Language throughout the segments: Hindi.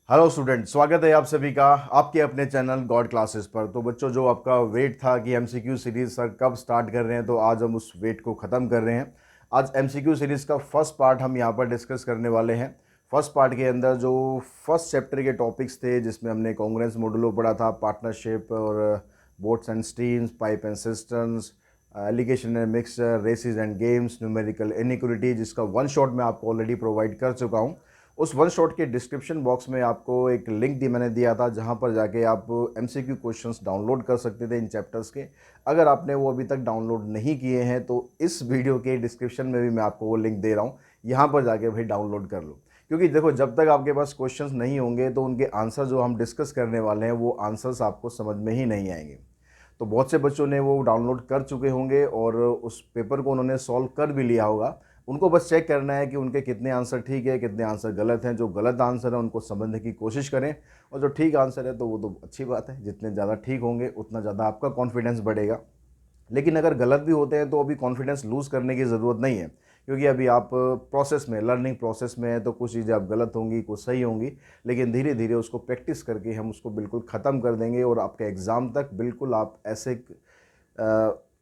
हेलो स्टूडेंट, स्वागत है आप सभी का आपके अपने चैनल गॉड क्लासेस पर। तो बच्चों, जो आपका वेट था कि एमसीक्यू सीरीज सर कब स्टार्ट कर रहे हैं, तो आज हम उस वेट को ख़त्म कर रहे हैं। आज एमसीक्यू सीरीज का फर्स्ट पार्ट हम यहाँ पर डिस्कस करने वाले हैं। फर्स्ट पार्ट के अंदर जो फर्स्ट चैप्टर के टॉपिक्स थे, जिसमें हमने कांग्रेस मॉडुलो पढ़ा था, पार्टनरशिप और boats and streams, pipe and systems, alligation and mixture, races and games, numerical inequality, जिसका वन शॉट मैं आपको ऑलरेडी प्रोवाइड कर चुका हूँ। उस वन शॉट के डिस्क्रिप्शन बॉक्स में आपको एक लिंक मैंने दिया था, जहां पर जाके आप एमसीक्यू क्वेश्चंस डाउनलोड कर सकते थे इन चैप्टर्स के। अगर आपने वो अभी तक डाउनलोड नहीं किए हैं तो इस वीडियो के डिस्क्रिप्शन में भी मैं आपको वो लिंक दे रहा हूँ, यहाँ पर जाके भाई डाउनलोड कर लो। क्योंकि देखो, जब तक आपके पास क्वेश्चंस नहीं होंगे तो उनके आंसर जो हम डिस्कस करने वाले हैं वो आंसर्स आपको समझ में ही नहीं आएंगे। तो बहुत से बच्चों ने वो डाउनलोड कर चुके होंगे और उस पेपर को उन्होंने सॉल्व कर भी लिया होगा। उनको बस चेक करना है कि उनके कितने आंसर ठीक है, कितने आंसर गलत हैं। जो गलत आंसर है उनको समझने की कोशिश करें, और जो ठीक आंसर है तो वो तो अच्छी बात है। जितने ज़्यादा ठीक होंगे उतना ज़्यादा आपका कॉन्फिडेंस बढ़ेगा। लेकिन अगर गलत भी होते हैं तो अभी कॉन्फिडेंस लूज़ करने की ज़रूरत नहीं है, क्योंकि अभी आप प्रोसेस में, लर्निंग प्रोसेस में है। तो कुछ चीज़ें आप गलत होंगी, कुछ सही होंगी, लेकिन धीरे धीरे उसको प्रैक्टिस करके हम उसको बिल्कुल ख़त्म कर देंगे। और आपके एग्ज़ाम तक बिल्कुल आप ऐसे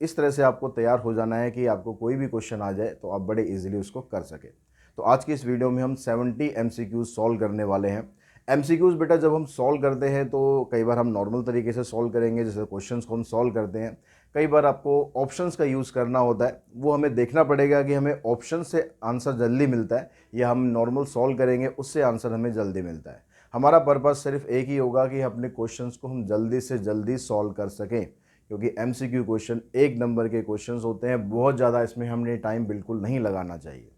इस तरह से आपको तैयार हो जाना है कि आपको कोई भी क्वेश्चन आ जाए तो आप बड़े इजीली उसको कर सकें। तो आज की इस वीडियो में हम 70 एमसीक्यूज़ सॉल्व करने वाले हैं। एमसीक्यूज़ बेटा जब हम सॉल्व करते हैं तो कई बार हम नॉर्मल तरीके से सॉल्व करेंगे, जैसे क्वेश्चंस को हम सॉल्व करते हैं। कई बार आपको ऑप्शंस का यूज़ करना होता है, वो हमें देखना पड़ेगा कि हमें ऑप्शन से आंसर जल्दी मिलता है या हम नॉर्मल सॉल्व करेंगे उससे आंसर हमें जल्दी मिलता है। हमारा पर्पज़ सिर्फ एक ही होगा कि अपने क्वेश्चंस को हम जल्दी से जल्दी सॉल्व कर सकें, क्योंकि एमसीक्यू क्वेश्चन एक नंबर के क्वेश्चंस होते हैं। बहुत ज़्यादा इसमें हमने टाइम बिल्कुल नहीं लगाना चाहिए।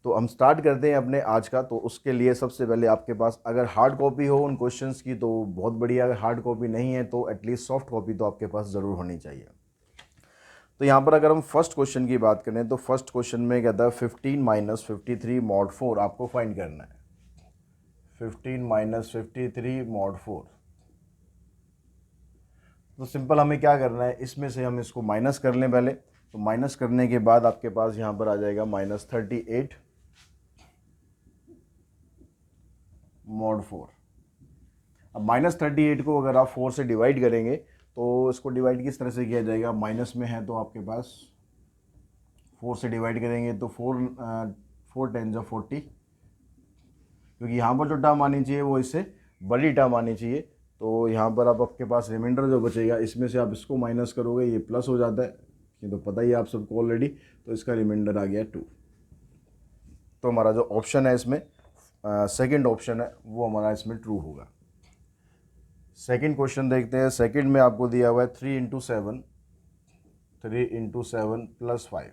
तो हम स्टार्ट करते हैं अपने आज का। तो उसके लिए सबसे पहले आपके पास अगर हार्ड कॉपी हो उन क्वेश्चंस की तो बहुत बढ़िया, अगर हार्ड कॉपी नहीं है तो एटलीस्ट सॉफ्ट कॉपी तो आपके पास ज़रूर होनी चाहिए। तो यहाँ पर अगर हम फर्स्ट क्वेश्चन की बात करें तो फर्स्ट क्वेश्चन में कहता है 15 माइनस 53 मॉड 4 आपको फाइंड करना है। 15 माइनस 53 मॉड 4। तो सिंपल हमें क्या करना है, इसमें से हम इसको माइनस कर लें पहले। तो माइनस करने के बाद आपके पास यहाँ पर आ जाएगा -38 मॉड 4। अब -38 को अगर आप 4 से डिवाइड करेंगे तो इसको डिवाइड किस तरह से किया जाएगा, माइनस में है तो आपके पास 4 से डिवाइड करेंगे तो 4 10 जा 40, क्योंकि यहाँ पर जो टर्म आनी चाहिए वो इससे बड़ी टर्म आनी चाहिए। तो यहाँ पर आप आपके पास रिमाइंडर जो बचेगा इसमें से आप इसको माइनस करोगे, ये प्लस हो जाता है, ये तो पता ही है आप सबको ऑलरेडी। तो इसका रिमाइंडर आ गया 2। तो हमारा जो ऑप्शन है इसमें सेकंड ऑप्शन है वो हमारा इसमें ट्रू होगा। सेकंड क्वेश्चन देखते हैं। सेकंड में आपको दिया हुआ है 3 इंटू 7 प्लस 5।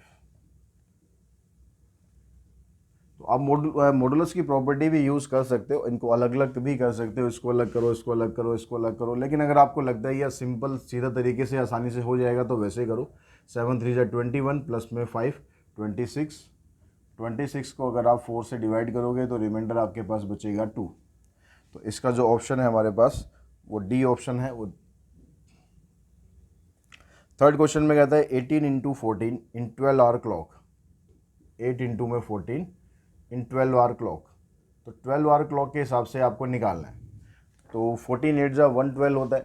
तो आप मॉडुलस की प्रॉपर्टी भी यूज़ कर सकते हो, इनको अलग अलग भी कर सकते हो, इसको अलग करो, इसको अलग करो, इसको अलग करो। लेकिन अगर आपको लगता है यह सिंपल सीधा तरीके से आसानी से हो जाएगा तो वैसे करो। 7 3 जा 21 प्लस में 5 26। 26 को अगर आप 4 से डिवाइड करोगे तो रिमाइंडर आपके पास बचेगा 2। तो इसका जो ऑप्शन है हमारे पास वो डी ऑप्शन है। वो थर्ड क्वेश्चन में कहता है 18 इंटू 14 इन 12 आवर क्लॉक। 8 इंटू में 14 इन 12 आवर क्लॉक। तो 12 आवर क्लॉक के हिसाब से आपको निकालना है। तो 14 8 जा 112 होता है,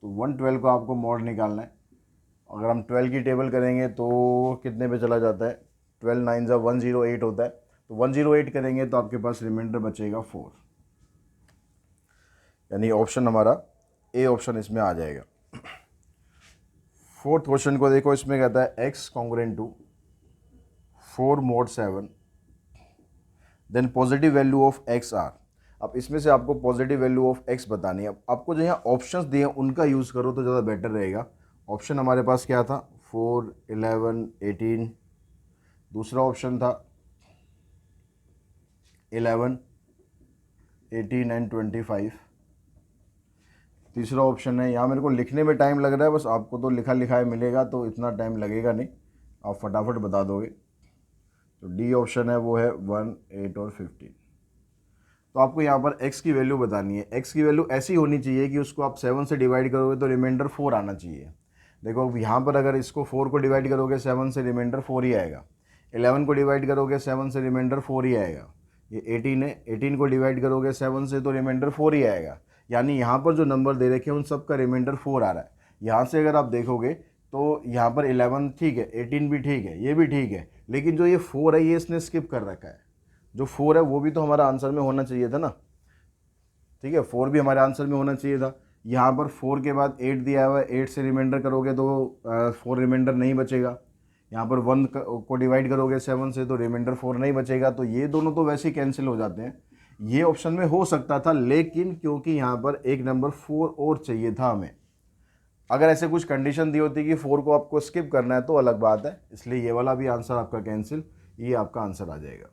तो 112 को आपको मॉड निकालना है। अगर हम 12 की टेबल करेंगे तो कितने पे चला जाता है, 12 9 जा 108 होता है। तो 108 करेंगे तो आपके पास रिमाइंडर बचेगा 4, यानी ऑप्शन हमारा ए ऑप्शन इसमें आ जाएगा। फोर्थ क्वेश्चन को देखो, इसमें कहता है x congruent to 4 mod 7 then positive value of x are. अब इसमें से आपको पॉजिटिव वैल्यू ऑफ x बतानी है। अब आपको जो यहाँ ऑप्शंस दिए उनका यूज़ करो तो ज़्यादा बेटर रहेगा। ऑप्शन हमारे पास क्या था, 4 11 18। दूसरा ऑप्शन था 11 18 एंड 25। तीसरा ऑप्शन है, यहाँ मेरे को लिखने में टाइम लग रहा है, बस आपको तो लिखा लिखाया मिलेगा तो इतना टाइम लगेगा नहीं, आप फटाफट बता दोगे। तो डी ऑप्शन है वो है 1 8 और 15। तो आपको यहाँ पर x की वैल्यू बतानी है। x की वैल्यू ऐसी होनी चाहिए कि उसको आप 7 से डिवाइड करोगे तो रिमाइंडर 4 आना चाहिए। देखो अब यहाँ पर अगर इसको 4 को डिवाइड करोगे 7 से, रिमाइंडर 4 ही आएगा। 11 को डिवाइड करोगे 7 से, रिमाइंडर 4 ही आएगा। ये 18 है, 18 को डिवाइड करोगे 7 से तो रिमाइंडर 4 ही आएगा। यानी यहाँ पर जो नंबर दे रखे हैं उन सब का रिमाइंडर 4 आ रहा है। यहाँ से अगर आप देखोगे तो यहाँ पर 11 ठीक है, 18 भी ठीक है, ये भी ठीक है, लेकिन जो ये 4 है ये इसने स्किप कर रखा है। जो 4 है वो भी तो हमारा आंसर में होना चाहिए था ना, ठीक है, 4 भी हमारे आंसर में होना चाहिए था। यहाँ पर 4 के बाद 8 दिया हुआ है, 8 से रिमाइंडर करोगे तो 4 रिमाइंडर नहीं बचेगा। यहाँ पर 1 को डिवाइड करोगे 7 से तो रिमाइंडर 4 नहीं बचेगा। तो ये दोनों तो वैसे ही कैंसिल हो जाते हैं। ये ऑप्शन में हो सकता था, लेकिन क्योंकि यहाँ पर एक नंबर 4 और चाहिए था हमें, अगर ऐसे कुछ कंडीशन दी होती कि 4 को आपको स्किप करना है तो अलग बात है, इसलिए ये वाला भी आंसर आपका कैंसिल, ये आपका आंसर आ जाएगा।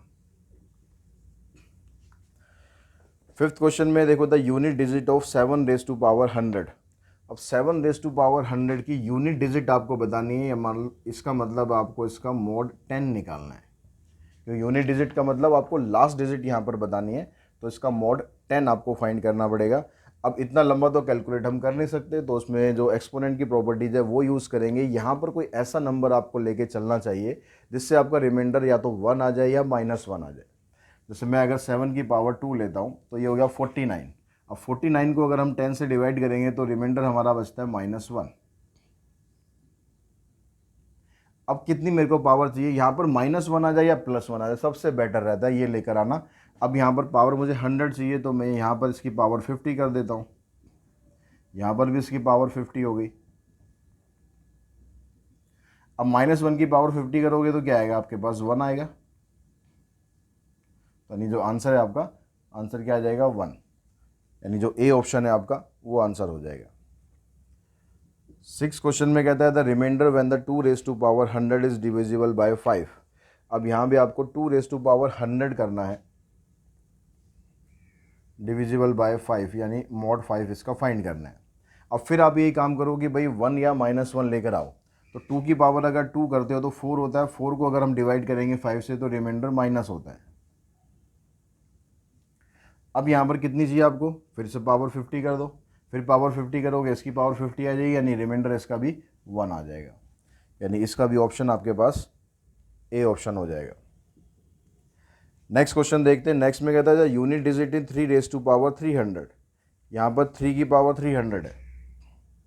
फिफ्थ क्वेश्चन में देखो, the unit digit of 7 raise to power 100। अब 7 रेज टू पावर 100 की यूनिट डिजिट आपको बतानी है, इसका मतलब आपको इसका मोड 10 निकालना है। तो यूनिट डिजिट का मतलब आपको लास्ट डिजिट यहाँ पर बतानी है, तो इसका मोड 10 आपको फाइंड करना पड़ेगा। अब इतना लंबा तो कैलकुलेट हम कर नहीं सकते, तो उसमें जो एक्सपोनेंट की प्रॉपर्टीज है वो यूज़ करेंगे। यहाँ पर कोई ऐसा नंबर आपको लेके चलना चाहिए जिससे आपका रिमाइंडर या तो 1 आ जाए या -1 आ जाए। जैसे मैं अगर 7 की पावर 2 लेता हूँ तो ये हो गया 49। अब 49 को अगर हम 10 से डिवाइड करेंगे तो रिमाइंडर हमारा बचता है -1। अब कितनी मेरे को पावर चाहिए, यहाँ पर -1 आ जाए या +1 आ जाए, सबसे बेटर रहता है ये लेकर आना। अब यहाँ पर पावर मुझे 100 चाहिए, तो मैं यहाँ पर इसकी पावर 50 कर देता हूँ, यहाँ पर भी इसकी पावर 50 हो गई। अब -1 की पावर 50 करोगे तो क्या आएगा, आपके पास 1 आएगा। यानी जो आंसर है आपका, आंसर क्या आ जाएगा, 1। यानी जो ए ऑप्शन है आपका वो आंसर हो जाएगा। 6 क्वेश्चन में कहता है the remainder when the 2 raise to power 100 is divisible by 5। अब यहाँ भी आपको 2 रेज टू पावर 100 करना है, डिविजिबल बाय 5 यानी मॉड 5 इसका फाइंड करना है। अब फिर आप यही काम करो कि भाई 1 या -1 लेकर आओ। तो 2 की पावर अगर 2 करते हो तो 4 होता है, 4 को अगर हम डिवाइड करेंगे 5 से तो रिमाइंडर माइनस होता है। अब यहाँ पर कितनी चाहिए आपको, फिर से पावर 50 कर दो, फिर पावर 50 करोगे इसकी पावर 50 आ जाएगी, यानी रिमाइंडर इसका भी 1 आ जाएगा। यानी इसका भी ऑप्शन आपके पास ए ऑप्शन हो जाएगा। नेक्स्ट क्वेश्चन देखते हैं। नेक्स्ट में कहता है unit digit in 3 raise to power 300। यहाँ पर 3 की पावर 300 है,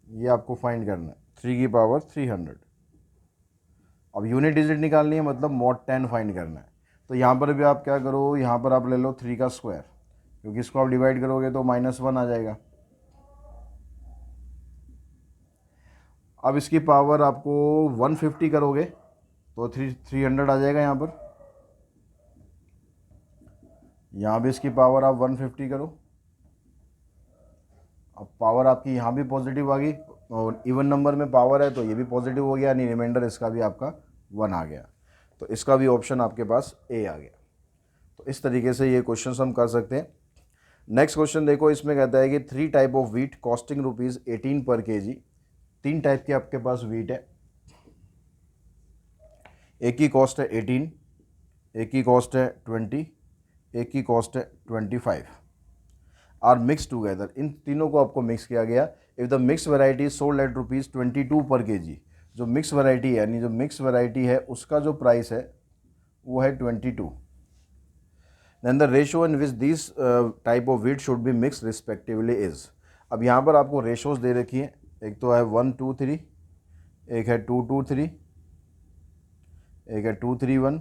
ये आपको फाइंड करना है, 3 की पावर 300। अब यूनिट डिजिट निकालनी है, मतलब मॉड 10 फाइंड करना है। तो यहाँ पर भी आप क्या करो, यहाँ पर आप ले लो 3 का स्क्वायर, क्योंकि इसको आप डिवाइड करोगे तो -1 आ जाएगा। अब इसकी पावर आपको 150 करोगे तो 300 आ जाएगा। यहाँ पर, यहाँ भी इसकी पावर आप 150 करो, अब पावर आपकी यहाँ भी पॉजिटिव आ गई, और इवन नंबर में पावर है तो ये भी पॉजिटिव हो गया, यानी रिमाइंडर इसका भी आपका 1 आ गया। तो इसका भी ऑप्शन आपके पास ए आ गया। तो इस तरीके से ये क्वेश्चन हम कर सकते हैं। नेक्स्ट क्वेश्चन देखो, इसमें कहता है कि 3 टाइप ऑफ वीट कॉस्टिंग ₹18 पर kg। 3 टाइप के आपके पास वीट है, एक की कॉस्ट है 18, एक की कॉस्ट है 20, एक की कॉस्ट है 25, आर मिक्स टूगेदर। इन तीनों को आपको मिक्स किया गया। If the mix variety sold at ₹22 पर kg, जो मिक्स वैरायटी है, यानी जो मिक्स वैरायटी है उसका जो प्राइस है वो है 22। Then the ratio in which this type of wheat should be mix respectively is. अब यहाँ पर आपको रेशोज दे रखी हैं, एक तो है 1-2-3, एक है 2-2-3, एक है 2-3-1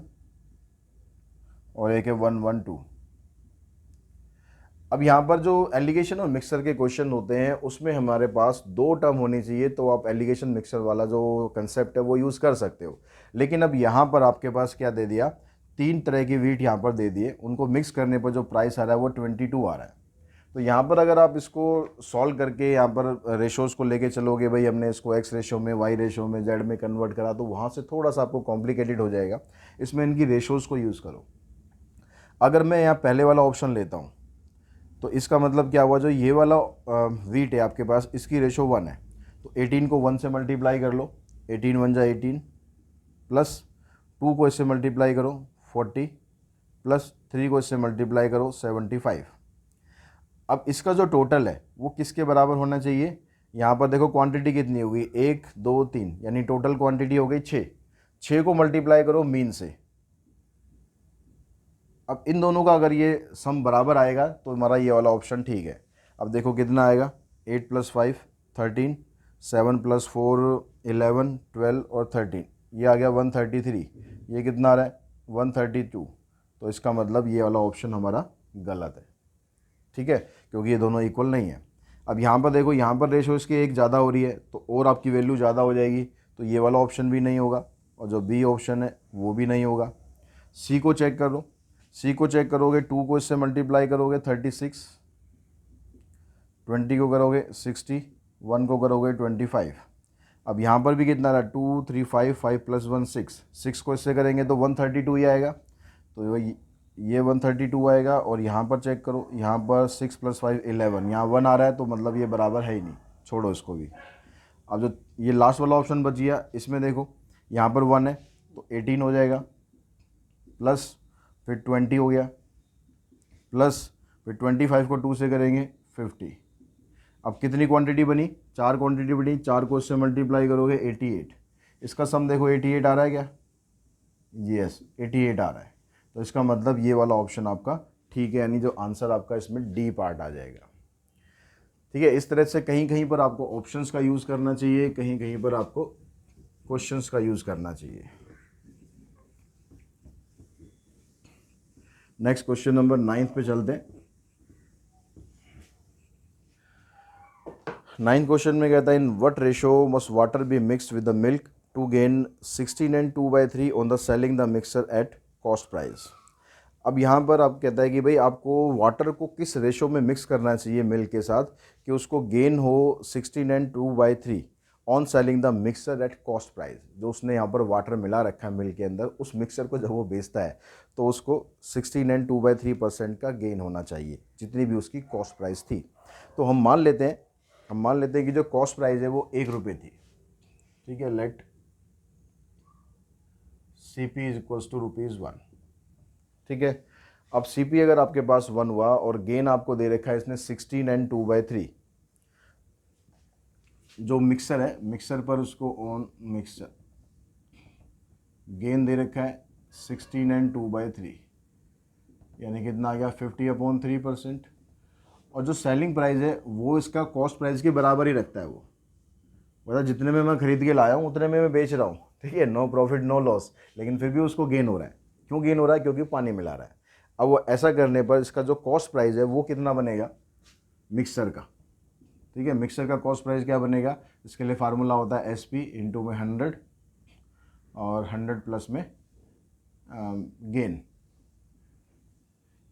और एक है 1-1-2। अब यहाँ पर जो एलिगेशन और मिक्सर के क्वेश्चन होते हैं उसमें हमारे पास 2 टर्म होनी चाहिए, तो आप एलिगेशन मिक्सर वाला जो कंसेप्ट है वो यूज़ कर सकते हो। लेकिन अब यहाँ पर आपके पास क्या दे दिया, 3 तरह की वीट यहाँ पर दे दिए, उनको मिक्स करने पर जो प्राइस आ रहा है वो 22 आ रहा है। तो यहाँ पर अगर आप इसको सॉल्व करके यहाँ पर रेशोज़ को लेके चलोगे, भाई हमने इसको एक्स रेशो में, वाई रेशो में, जेड में कन्वर्ट करा, तो वहाँ से थोड़ा सा आपको कॉम्प्लिकेटेड हो जाएगा। इसमें इनकी रेशोज़ को यूज़ करो। अगर मैं यहाँ पहले वाला ऑप्शन लेता हूँ तो इसका मतलब क्या हुआ, जो ये वाला वीट है आपके पास, इसकी रेशो 1 है, तो 18 को 1 से मल्टीप्लाई कर लो, 18 1 जा 18, प्लस 2 को इससे मल्टीप्लाई करो 40, प्लस 3 को इससे मल्टीप्लाई करो 75। अब इसका जो टोटल है वो किसके बराबर होना चाहिए, यहाँ पर देखो क्वांटिटी कितनी होगी, 1 2 3, यानी टोटल क्वांटिटी हो गई 6। 6 को मल्टीप्लाई करो मीन से। अब इन दोनों का अगर ये सम बराबर आएगा तो हमारा ये वाला ऑप्शन ठीक है। अब देखो कितना आएगा, 8 + 5 13, 7 + 4 11 12 और 13, ये आ गया 133। ये कितना आ रहा है 132। तो इसका मतलब ये वाला ऑप्शन हमारा गलत है, ठीक है, क्योंकि ये दोनों इक्वल नहीं है। अब यहाँ पर देखो, यहाँ पर रेशो इसकी एक ज़्यादा हो रही है तो और आपकी वैल्यू ज़्यादा हो जाएगी, तो ये वाला ऑप्शन भी नहीं होगा और जो बी ऑप्शन है वो भी नहीं होगा। सी को चेक करो, सी को चेक करोगे 2 को इससे मल्टीप्लाई करोगे 36, 20 को करोगे 60, 1 को करोगे 25। अब यहाँ पर भी कितना रहा 2 3 5 5 + 1 6, 6 को इससे करेंगे तो 132 ही आएगा। तो ये 132 आएगा। और यहाँ पर चेक करो, यहाँ पर 6 + 5 11, यहाँ 1 आ रहा है तो मतलब ये बराबर है ही नहीं, छोड़ो इसको भी। अब जो ये लास्ट वाला ऑप्शन बच गया, इसमें देखो यहाँ पर 1 है तो 18 हो जाएगा, प्लस फिर 20 हो गया, प्लस फिर 25 को 2 से करेंगे 50। अब कितनी क्वांटिटी बनी, 4 क्वांटिटी बनी, 4 को इससे मल्टीप्लाई करोगे 88। इसका सम देखो 88 आ रहा है क्या, यस 88 आ रहा है। तो इसका मतलब ये वाला ऑप्शन आपका ठीक है, यानी जो आंसर आपका इसमें डी पार्ट आ जाएगा, ठीक है। इस तरह से कहीं कहीं पर आपको ऑप्शंस का यूज़ करना चाहिए, कहीं कहीं पर आपको क्वेश्चंस का यूज़ करना चाहिए। नेक्स्ट क्वेश्चन नंबर 9 पे चलते हैं। 9 क्वेश्चन में कहता है in what ratio must water be mixed with the milk to gain 16 and 2/3 on the selling the mixer at cost price. अब यहाँ पर आप कहता है कि भाई आपको वाटर को किस रेशो में मिक्स करना चाहिए मिल्क के साथ कि उसको गेन हो 16 and 2/3 on selling the mixer at cost price. जो उसने यहाँ पर वाटर मिला रखा है मिल्क के अंदर, उस मिक्सर को जब वो बेचता है तो उसको 16 and 2/3% का गेन होना चाहिए, जितनी भी उसकी कॉस्ट प्राइस थी। तो हम मान लेते हैं कि जो कॉस्ट प्राइस है वो 1 रुपये थी, ठीक है। Let CP is equals to ₹1, ठीक है। अब CP अगर आपके पास 1 हुआ और गेन आपको दे रखा है इसने 16 and 2/3, जो मिक्सर है मिक्सर पर उसको ऑन मिक्सर गेन दे रखा है 16 and 2/3, यानी कितना आ गया 50/3%। और जो सेलिंग प्राइस है वो इसका कॉस्ट प्राइस के बराबर ही रखता है वो, मतलब जितने में मैं खरीद के लाया हूँ उतने में मैं बेच रहा हूँ, ठीक है, नो प्रॉफिट नो लॉस, लेकिन फिर भी उसको गेन हो रहा है। क्यों गेन हो रहा है, क्योंकि पानी मिला रहा है। अब वो ऐसा करने पर इसका जो कॉस्ट प्राइस है वो कितना बनेगा मिक्सर का, ठीक है। मिक्सर का कॉस्ट प्राइस क्या बनेगा, इसके लिए फार्मूला होता है SP इंटू में 100 और 100 प्लस में गेन,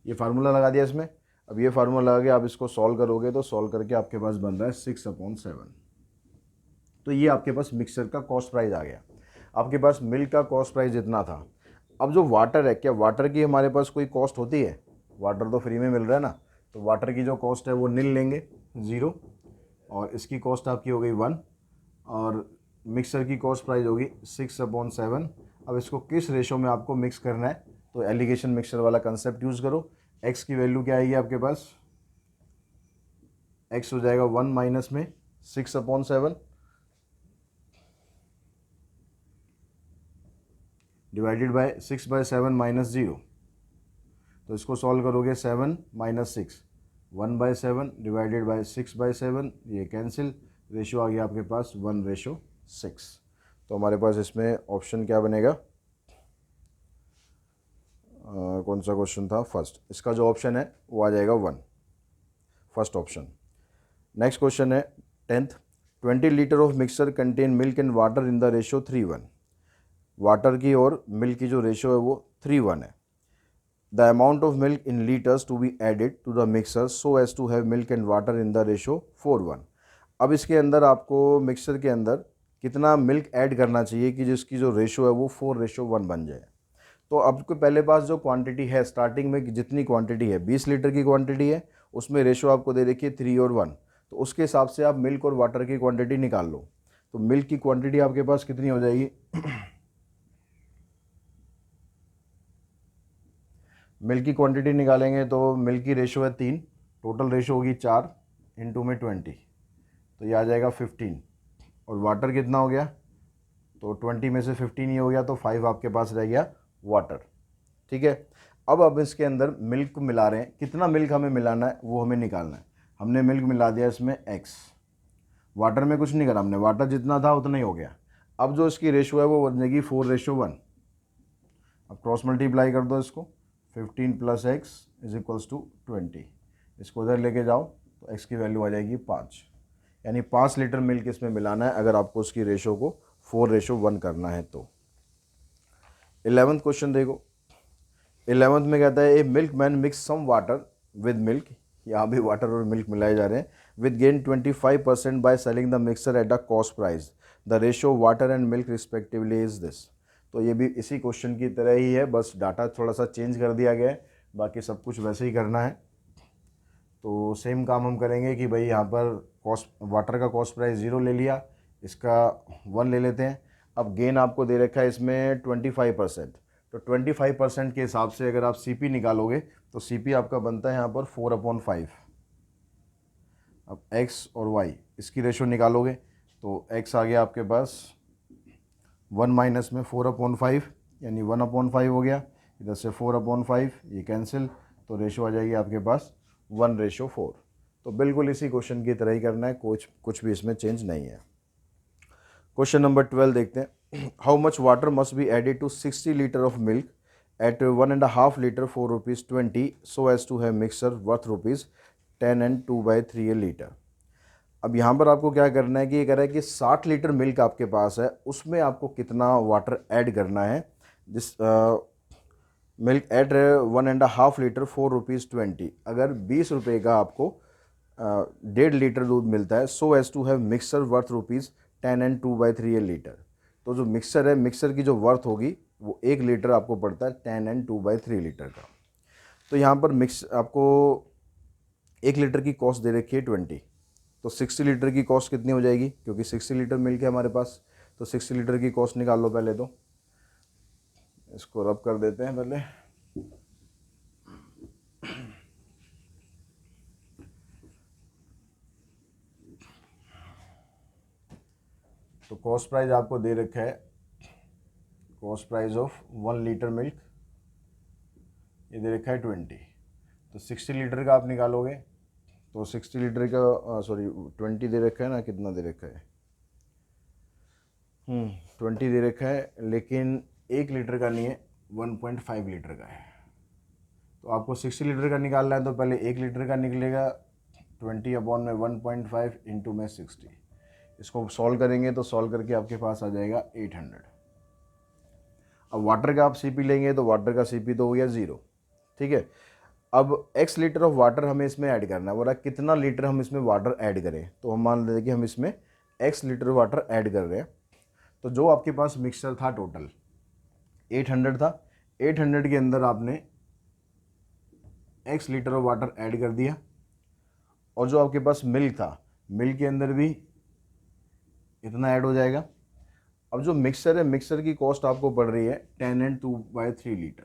ये फार्मूला लगा दिया इसमें। अब ये फार्मूला लगा के आप इसको सॉल्व करोगे तो सॉल्व करके आपके पास बन रहा है 6/7। तो ये आपके पास मिक्सर का कॉस्ट प्राइस आ गया। आपके पास मिल्क का कॉस्ट प्राइस जितना था। अब जो वाटर है, क्या वाटर की हमारे पास कोई कॉस्ट होती है, वाटर तो फ्री में मिल रहा है ना, तो वाटर की जो कॉस्ट है वो नील लेंगे 0, और इसकी कॉस्ट आपकी हो गई 1, और मिक्सर की कॉस्ट प्राइस होगी 6/7। अब इसको किस रेशो में आपको मिक्स करना है, तो एलिगेशन मिक्सर वाला कंसेप्ट यूज़ करो। एक्स की वैल्यू क्या आएगी आपके पास, एक्स हो जाएगा 1 माइनस में 6/7 डिवाइडेड बाय 6/7 माइनस 0। तो इसको सॉल्व करोगे 7 माइनस 6, 1/7 डिवाइडेड बाय 6/7, ये कैंसिल, रेशो आ गया आपके पास 1:6। तो हमारे पास इसमें ऑप्शन क्या बनेगा, कौन सा क्वेश्चन था, फर्स्ट, इसका जो ऑप्शन है वो आ जाएगा 1, फर्स्ट ऑप्शन। नेक्स्ट क्वेश्चन है 10th, 20 litre of mixer contain milk and water in the ratio 3:1। Water की और मिल्क की जो रेशो है वो 3:1 है। The amount of milk in litres to be added to the mixer so as to have milk and water in the ratio 4:1। अब इसके अंदर आपको मिक्सर के अंदर कितना मिल्क ऐड करना चाहिए कि जिसकी जो रेशो है वो 4:1 बन जाए। तो आपके पहले पास जो क्वांटिटी है स्टार्टिंग में, जितनी क्वांटिटी है 20 लीटर की क्वांटिटी है, उसमें रेशो आपको दे रखी है 3 और 1, तो उसके हिसाब से आप मिल्क और वाटर की क्वांटिटी निकाल लो। तो मिल्क की क्वांटिटी आपके पास कितनी हो जाएगी मिल्क की क्वांटिटी निकालेंगे तो मिल्क की रेशो है 3, टोटल रेशो होगी 4 इंटू में 20, तो ये आ जाएगा 15। और वाटर कितना हो गया, तो 20 में से 15 ही हो गया, तो 5 आपके पास रह गया वाटर, ठीक है। अब इसके अंदर मिल्क को मिला रहे हैं, कितना मिल्क हमें मिलाना है वो हमें निकालना है। हमने मिल्क मिला दिया इसमें x, वाटर में कुछ नहीं करा हमने, वाटर जितना था उतना ही हो गया। अब जो इसकी रेशो है वो बन जाएगी 4:1। अब क्रॉस मल्टीप्लाई कर दो इसको, 15 + x = 20। इसको उधर लेके जाओ तो x की वैल्यू आ जाएगी 5, यानी 5 लीटर मिल्क इसमें मिलाना है अगर आपको उसकी रेशो को 4:1 करना है तो। 11th क्वेश्चन देखो, 11th में कहता है a milk man mix some water with milk, यहाँ भी वाटर और मिल्क मिलाए जा रहे हैं, with gain 25% by selling the mixer at a cost price, the ratio water and milk respectively is this. तो ये भी इसी क्वेश्चन की तरह ही है, बस डाटा थोड़ा सा चेंज कर दिया गया है, बाकी सब कुछ वैसे ही करना है। तो सेम काम हम करेंगे कि भाई यहाँ पर कॉस्ट, वाटर का कॉस्ट प्राइस 0 ले लिया, इसका 1 ले लेते हैं। अब गेन आपको दे रखा है इसमें 25%, तो 25% के हिसाब से अगर आप CP निकालोगे तो CP आपका बनता है यहाँ पर 4/5। अब x और y इसकी रेशो निकालोगे तो x आ गया आपके पास 1 माइनस में 4/5, यानी 1/5 हो गया, इधर से 4/5 ये कैंसिल, तो रेशो आ जाएगी आपके पास 1:4। तो बिल्कुल इसी क्वेश्चन की तरह ही करना है, कुछ भी इसमें चेंज नहीं है। क्वेश्चन नंबर 12 देखते हैं। How much water must be added to 60 litre of milk at 1.5 litre ₹4.20 so as to have mixer worth ₹10 and 2/3 litre. अब यहाँ पर आपको क्या करना है कि ये कह रहा है कि 60 लीटर मिल्क आपके पास है, उसमें आपको कितना वाटर ऐड करना है। जिस मिल्क एट 1.5 लीटर ₹4.20, अगर 20 रुपये का आपको 1.5 लीटर दूध मिलता है, so as to have mixer worth ₹10 and 2/3 litre. तो जो मिक्सर है, मिक्सर की जो वर्थ होगी वो 1 लीटर आपको पड़ता है 10 and 2/3 लीटर का। तो यहाँ पर मिक्स आपको 1 लीटर की कॉस्ट दे रखी है 20, तो 60 लीटर की कॉस्ट कितनी हो जाएगी, क्योंकि 60 लीटर मिल्क है हमारे पास, तो 60 लीटर की कॉस्ट निकाल लो पहले। तो इसको रब कर देते हैं पहले। तो कॉस्ट प्राइस आपको दे रखा है, cost price of 1 litre milk ये दे रखा है 20, तो 60 लीटर का आप निकालोगे तो 60 लीटर का 20 दे रखा है ना, कितना दे रखा है 20 दे रखा है, लेकिन 1 लीटर का नहीं है, 1.5 लीटर का है। तो आपको 60 लीटर का निकालना है तो पहले 1 लीटर का निकलेगा, 20/1.5 इंटू में 60। इसको सॉल्व करेंगे तो सॉल्व करके आपके पास आ जाएगा 800। अब वाटर का आप CP लेंगे तो वाटर का CP तो हो गया 0, ठीक है। अब x लीटर ऑफ वाटर हमें इसमें ऐड करना है, बोला कितना लीटर हम इसमें वाटर ऐड करें, तो हम मान लेते हैं कि हम इसमें x लीटर वाटर ऐड कर रहे हैं। तो जो आपके पास मिक्सचर था टोटल 800 था, 800 के अंदर आपने x litre of water add कर दिया, और जो आपके पास मिल्क था, मिल्क के अंदर भी इतना ऐड हो जाएगा। अब जो मिक्सर है, मिक्सर की कॉस्ट आपको पड़ रही है 10 and 2/3 लीटर,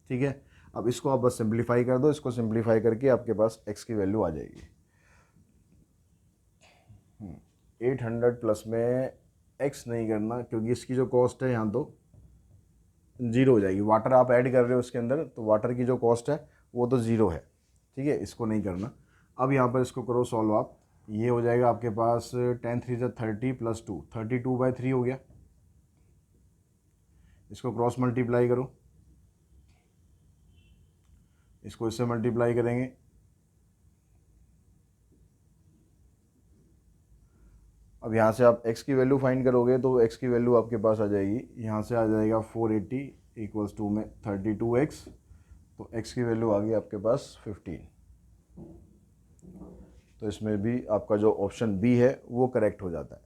ठीक है। अब इसको आप बस सिंप्लीफाई कर दो, इसको सिंप्लीफाई करके आपके पास x की वैल्यू आ जाएगी 800 प्लस में x नहीं करना, क्योंकि इसकी जो कॉस्ट है यहाँ तो 0 हो जाएगी, वाटर आप ऐड कर रहे हो उसके अंदर, तो वाटर की जो कॉस्ट है वो तो 0 है, ठीक है, इसको नहीं करना। अब यहाँ पर इसको करो सॉल्व आप, ये हो जाएगा आपके पास 10 3 30 + 2 32/3 हो गया। इसको क्रॉस मल्टीप्लाई करो, इसको इससे मल्टीप्लाई करेंगे, अब यहाँ से आप x की वैल्यू फाइंड करोगे तो x की वैल्यू आपके पास आ जाएगी, यहाँ से आ जाएगा 480 = 2 में 32x, तो x की वैल्यू आ गई आपके पास 15। तो इसमें भी आपका जो ऑप्शन बी है वो करेक्ट हो जाता है।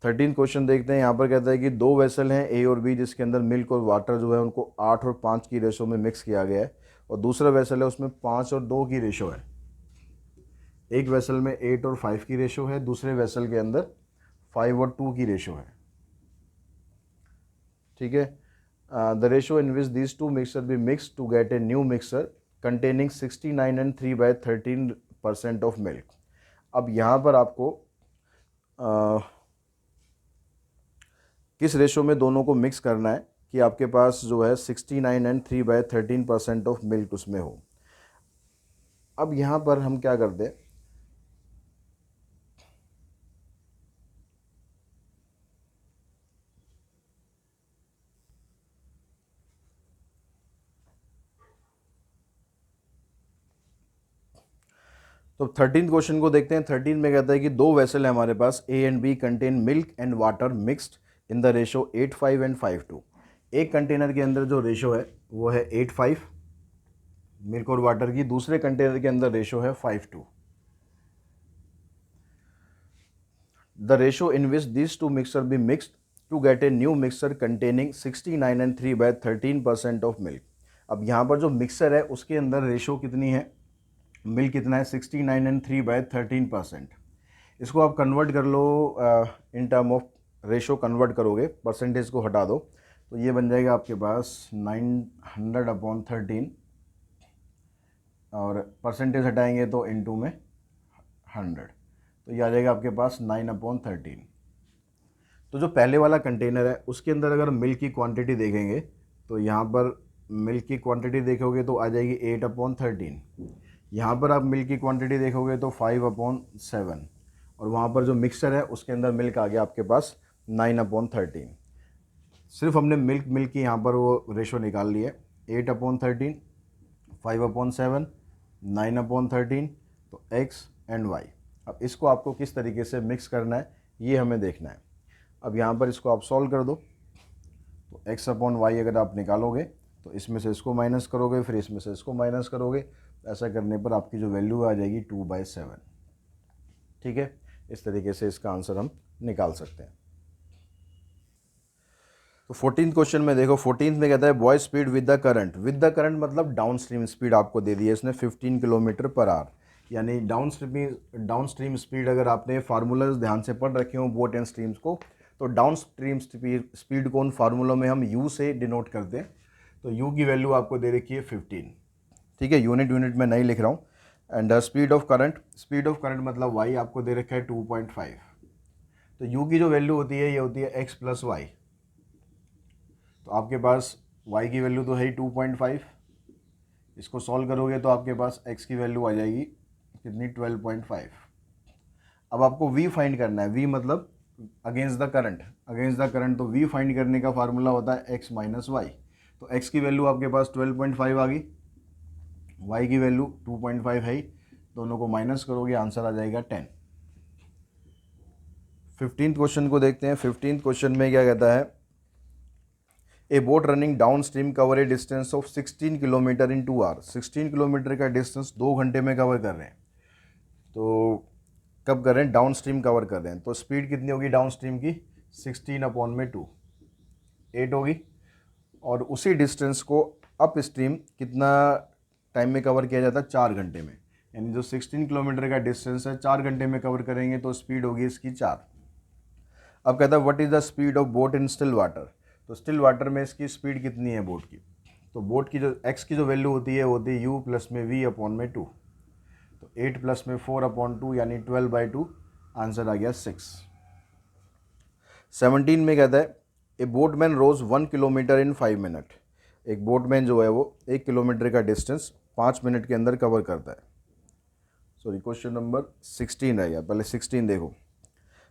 13 क्वेश्चन देखते हैं। यहाँ पर कहता है कि 2 वेसल हैं A और B, जिसके अंदर मिल्क और वाटर जो है उनको 8 और 5 की रेशो में मिक्स किया गया है, और दूसरा वेसल है उसमें 5 और 2 की रेशो है। एक वेसल में 8 और 5 की रेशो है, दूसरे वेसल के अंदर 5 और 2 की रेशो है, ठीक है। The ratio in which these 2 mixer be mix to get a new mixer containing 69 and 3/13% of milk. अब यहाँ पर आपको किस रेशो में दोनों को मिक्स करना है, कि आपके पास जो है 69 एंड 3/13% ऑफ मिल्क उसमें हो। अब यहाँ पर हम क्या करते हैं, तो 13 क्वेश्चन को देखते हैं। 13 में कहता है कि दो वेसल है हमारे पास, A and B contain milk and water mixed in the ratio 8:5 and 5:2। एक कंटेनर के अंदर जो रेशो है वो है 8:5 मिल्क और वाटर की, दूसरे कंटेनर के अंदर रेशो है 5:2। The ratio in which this two mixer be mixed to get a new mixer containing 69 and 3/13% of milk. अब यहाँ पर जो मिक्सर है उसके अंदर रेशो कितनी है, मिल्क कितना है, 69 एंड 3/13%। इसको आप कन्वर्ट कर लो in term of ratio, convert करोगे, परसेंटेज को हटा दो तो ये बन जाएगा आपके पास 900/13 और परसेंटेज हटाएंगे तो इनटू में 100, तो ये आ जाएगा आपके पास 9/13। तो जो पहले वाला कंटेनर है उसके अंदर अगर मिल्क की क्वांटिटी देखेंगे तो यहाँ पर मिल्क की क्वांटिटी देखोगे तो आ जाएगी 8/13। यहाँ पर आप मिल्क की क्वांटिटी देखोगे तो 5/7 और वहाँ पर जो मिक्सर है उसके अंदर मिल्क आ गया आपके पास 9/13। सिर्फ हमने मिल्क की यहाँ पर वो रेशो निकाल ली है, 8/13, 5/7, 9/13, तो x एंड y। अब इसको आपको किस तरीके से मिक्स करना है ये हमें देखना है। अब यहाँ पर इसको आप सॉल्व कर दो तो x/y अगर आप निकालोगे तो इसमें से इसको माइनस करोगे, फिर इसमें से इसको माइनस करोगे, ऐसा करने पर आपकी जो वैल्यू आ जाएगी 2/7। ठीक है, इस तरीके से इसका आंसर हम निकाल सकते हैं। तो 14th क्वेश्चन में देखो, 14th में कहता है boy speed with the current. With the current मतलब डाउन स्ट्रीम स्पीड आपको दे दी है इसने 15 किलोमीटर पर आवर, यानी डाउन स्ट्रीम स्पीड अगर आपने फार्मूलाज ध्यान से पढ़ रखे हो बोट एंड स्ट्रीम्स को, तो डाउन स्ट्रीम स्पीड को उन फार्मूलों में हम यू से डिनोट करते हैं। तो यू की वैल्यू आपको दे रखी है 15। ठीक है, यूनिट में नहीं लिख रहा हूँ। एंड स्पीड ऑफ करंट मतलब वाई आपको दे रखा है 2.5। तो यू की जो वैल्यू होती है ये होती है एक्स प्लस वाई। तो आपके पास y की वैल्यू तो है ही 2.5, इसको सॉल्व करोगे तो आपके पास x की वैल्यू आ जाएगी कितनी, 12.5। अब आपको v फाइंड करना है, v मतलब अगेंस्ट द करंट, तो v फाइंड करने का फार्मूला होता है x माइनस वाई। तो x की वैल्यू आपके पास 12.5 आ गई, y की वैल्यू 2.5 है ही, दोनों को माइनस करोगे आंसर आ जाएगा 10। 15th क्वेश्चन को देखते हैं। 15th क्वेश्चन में क्या कहता है, ए boat running down stream cover A distance of 16 kilometre in 2 hours. 16 kilometre का डिस्टेंस 2 घंटे में कवर कर रहे हैं। तो कब कर रहे हैं, डाउन स्ट्रीम कवर कर रहे हैं, तो स्पीड कितनी होगी डाउन स्ट्रीम की, 16/2, 8 होगी। और उसी डिस्टेंस को अप स्ट्रीम कितना टाइम में कवर किया जाता है, 4 घंटे में। यानी जो 16 किलोमीटर का डिस्टेंस है 4 घंटे में कवर करेंगे तो स्पीड होगी इसकी 4। अब कहता है what is the speed of boat in still water. तो स्टिल वाटर में इसकी स्पीड कितनी है बोट की, तो बोट की जो x की जो वैल्यू होती है u प्लस में v/2। तो 8 प्लस में 4/2 यानी 12/2, आंसर आ गया 6। 17 में कहता है a boatman rows 1 kilometre in 5 minute. एक बोटमैन जो है वो 1 किलोमीटर का डिस्टेंस 5 मिनट के अंदर कवर करता है। सॉरी, क्वेश्चन नंबर 16 रह गया, पहले 16 देखो।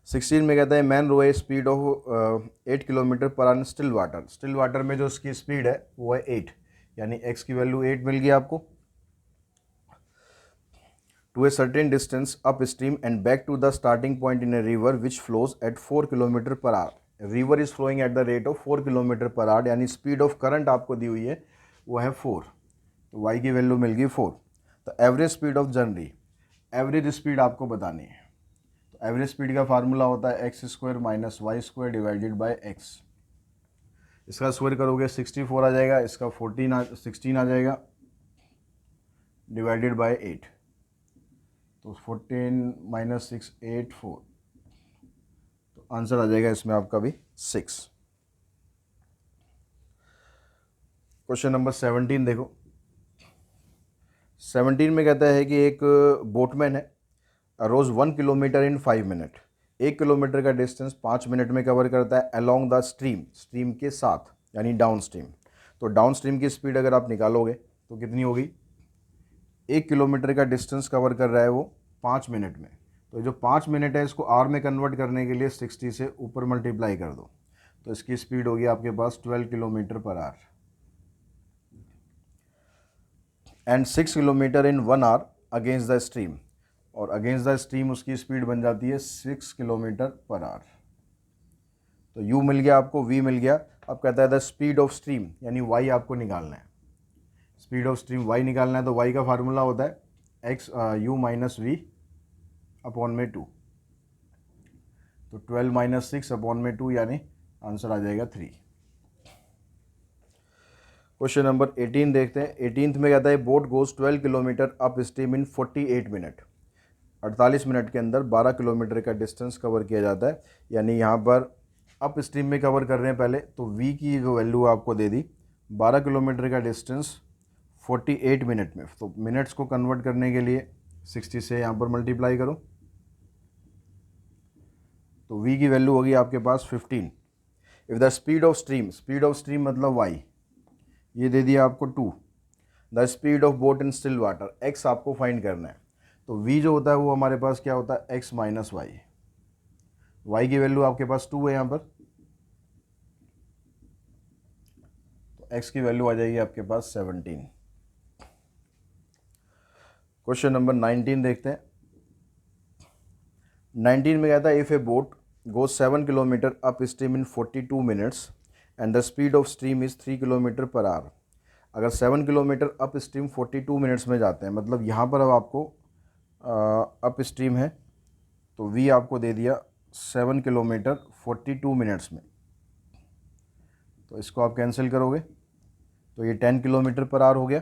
16 में कहता है man row a speed of 8 kilometre per hour still water. Still water में जो उसकी स्पीड है वो है 8, यानी x की वैल्यू 8 मिल गई आपको। To a certain distance upstream and back to the starting point in a river which flows at 4 kilometre per hour. River is flowing at the rate of 4 kilometre per hour, यानी स्पीड ऑफ करंट आपको दी हुई है वो है 4, तो y की वैल्यू मिल गई 4। तो average speed of journey, average speed आपको बतानी है। एवरेज स्पीड का फार्मूला होता है x² minus y² divided by x। इसका स्क्वायर करोगे 64 आ जाएगा, इसका 16 आ जाएगा डिवाइडेड बाय 8। तो 14 माइनस 6 8 4, तो आंसर आ जाएगा इसमें आपका भी 6। क्वेश्चन नंबर 17 देखो। 17 में कहता है कि एक बोटमैन है, रोज 1 किलोमीटर इन 5 मिनट। 1 किलोमीटर का डिस्टेंस 5 मिनट में कवर करता है अलोंग द स्ट्रीम, स्ट्रीम के साथ। यानी डाउन स्ट्रीम। तो डाउन स्ट्रीम की स्पीड अगर आप निकालोगे तो कितनी होगी, 1 किलोमीटर का डिस्टेंस कवर कर रहा है वो 5 मिनट में। तो जो 5 मिनट है इसको आवर में कन्वर्ट करने के लिए 60 से ऊपर मल्टीप्लाई कर दो, तो इसकी स्पीड होगी आपके पास 12 kilometre per hour. And 6 kilometre in 1 hour against the stream, और अगेंस्ट द स्ट्रीम उसकी स्पीड बन जाती है 6 किलोमीटर पर आवर। तो u मिल गया आपको, v मिल गया। अब कहता है द स्पीड ऑफ स्ट्रीम, यानी y आपको निकालना है। स्पीड ऑफ स्ट्रीम y निकालना है तो y का फार्मूला होता है x u minus v upon में 2। तो 12 माइनस 6 अपॉन में 2, यानी आंसर आ जाएगा 3। क्वेश्चन नंबर 18 देखते हैं। 18th में कहता है boat goes 12 kilometre upstream इन 48 मिनट। 48 मिनट के अंदर 12 किलोमीटर का डिस्टेंस कवर किया जाता है। यानी यहाँ पर अप स्ट्रीम में कवर कर रहे हैं पहले, तो v की जो वैल्यू आपको दे दी 12 किलोमीटर का डिस्टेंस 48 मिनट में। तो मिनट्स को कन्वर्ट करने के लिए 60 से यहाँ पर मल्टीप्लाई करो, तो v की वैल्यू होगी आपके पास 15। If the speed of stream, speed of stream मतलब y, ये दे दिया आपको 2। The speed of boat in still water, x आपको फाइंड करना है। तो v जो होता है वो हमारे पास क्या होता है, x माइनस वाई। y की वैल्यू आपके पास 2 है यहाँ पर, तो x की वैल्यू आ जाएगी आपके पास 17। क्वेश्चन नंबर 19 देखते हैं। 19 में कहता है if A boat goes 7 kilometre upstream in 42 minutes and the speed of stream is 3 kilometre per our. अगर 7 किलोमीटर अप स्ट्रीम 42 मिनट्स में जाते हैं, मतलब यहाँ पर अब आपको अप स्ट्रीम है, तो v आपको दे दिया 7 किलोमीटर 42 मिनट्स में। तो इसको आप कैंसिल करोगे तो ये 10 किलोमीटर पर आवर हो गया।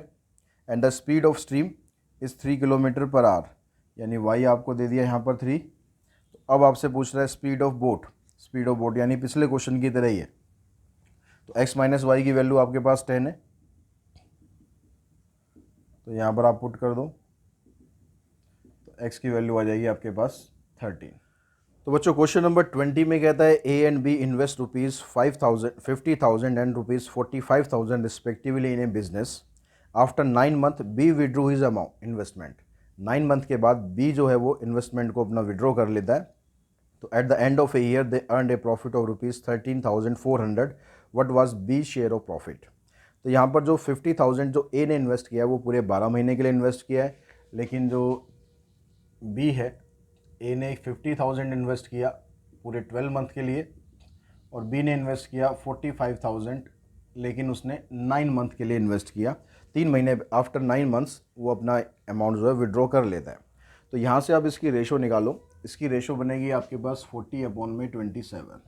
And the speed of stream is 3 kilometre per hour, यानी y आपको दे दिया यहाँ पर 3। तो अब आपसे पूछ रहा है speed of boat, speed of boat यानी पिछले क्वेश्चन की तरह ही है। तो x माइनस वाई की वैल्यू आपके पास 10 है, तो यहाँ पर आप पुट कर दो, तो x की वैल्यू आ जाएगी आपके पास 13। तो बच्चों क्वेश्चन नंबर 20 में कहता है A and B invest ₹50,000 and ₹45,000 respectively in a business. After 9 month B withdrew his amount investment. 9 month के बाद बी जो है वो इन्वेस्टमेंट को अपना विड्रॉ कर लेता है। तो at the end of a year they earn a profit of ₹13,400। What was B share of profit. तो यहाँ पर जो 50,000 जो ए ने इन्वेस्ट किया है वो पूरे 12 महीने के लिए इन्वेस्ट किया है, लेकिन जो बी है, ए ने 50,000 इन्वेस्ट किया पूरे 12 मंथ के लिए, और बी ने इन्वेस्ट किया 45,000, लेकिन उसने 9 मंथ के लिए इन्वेस्ट किया। 3 महीने आफ्टर 9 मंथ्स वो अपना अमाउंट जो है विड्रॉ कर लेता है। तो यहाँ से आप इसकी रेशो निकालो। इसकी रेशो बनेगी आपके पास 40/27।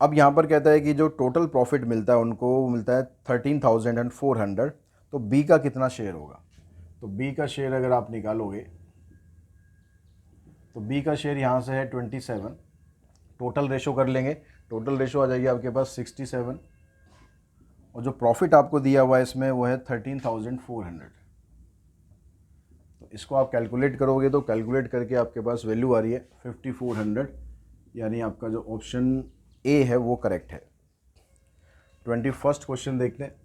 अब यहाँ पर कहता है कि जो टोटल प्रॉफिट मिलता है उनको वो मिलता है 13,400। तो बी का कितना शेयर होगा। तो बी का शेयर अगर आप निकालोगे तो बी का शेयर यहाँ से है 27। टोटल रेशो कर लेंगे, टोटल रेशो आ जाएगी आपके पास 67, और जो प्रॉफिट आपको दिया हुआ है इसमें वो है 13,400। तो इसको आप कैलकुलेट करोगे तो कैलकुलेट करके आपके पास वैल्यू आ रही है 5,400, यानी आपका जो ऑप्शन ए है वो करेक्ट है। 21st क्वेश्चन देखते हैं।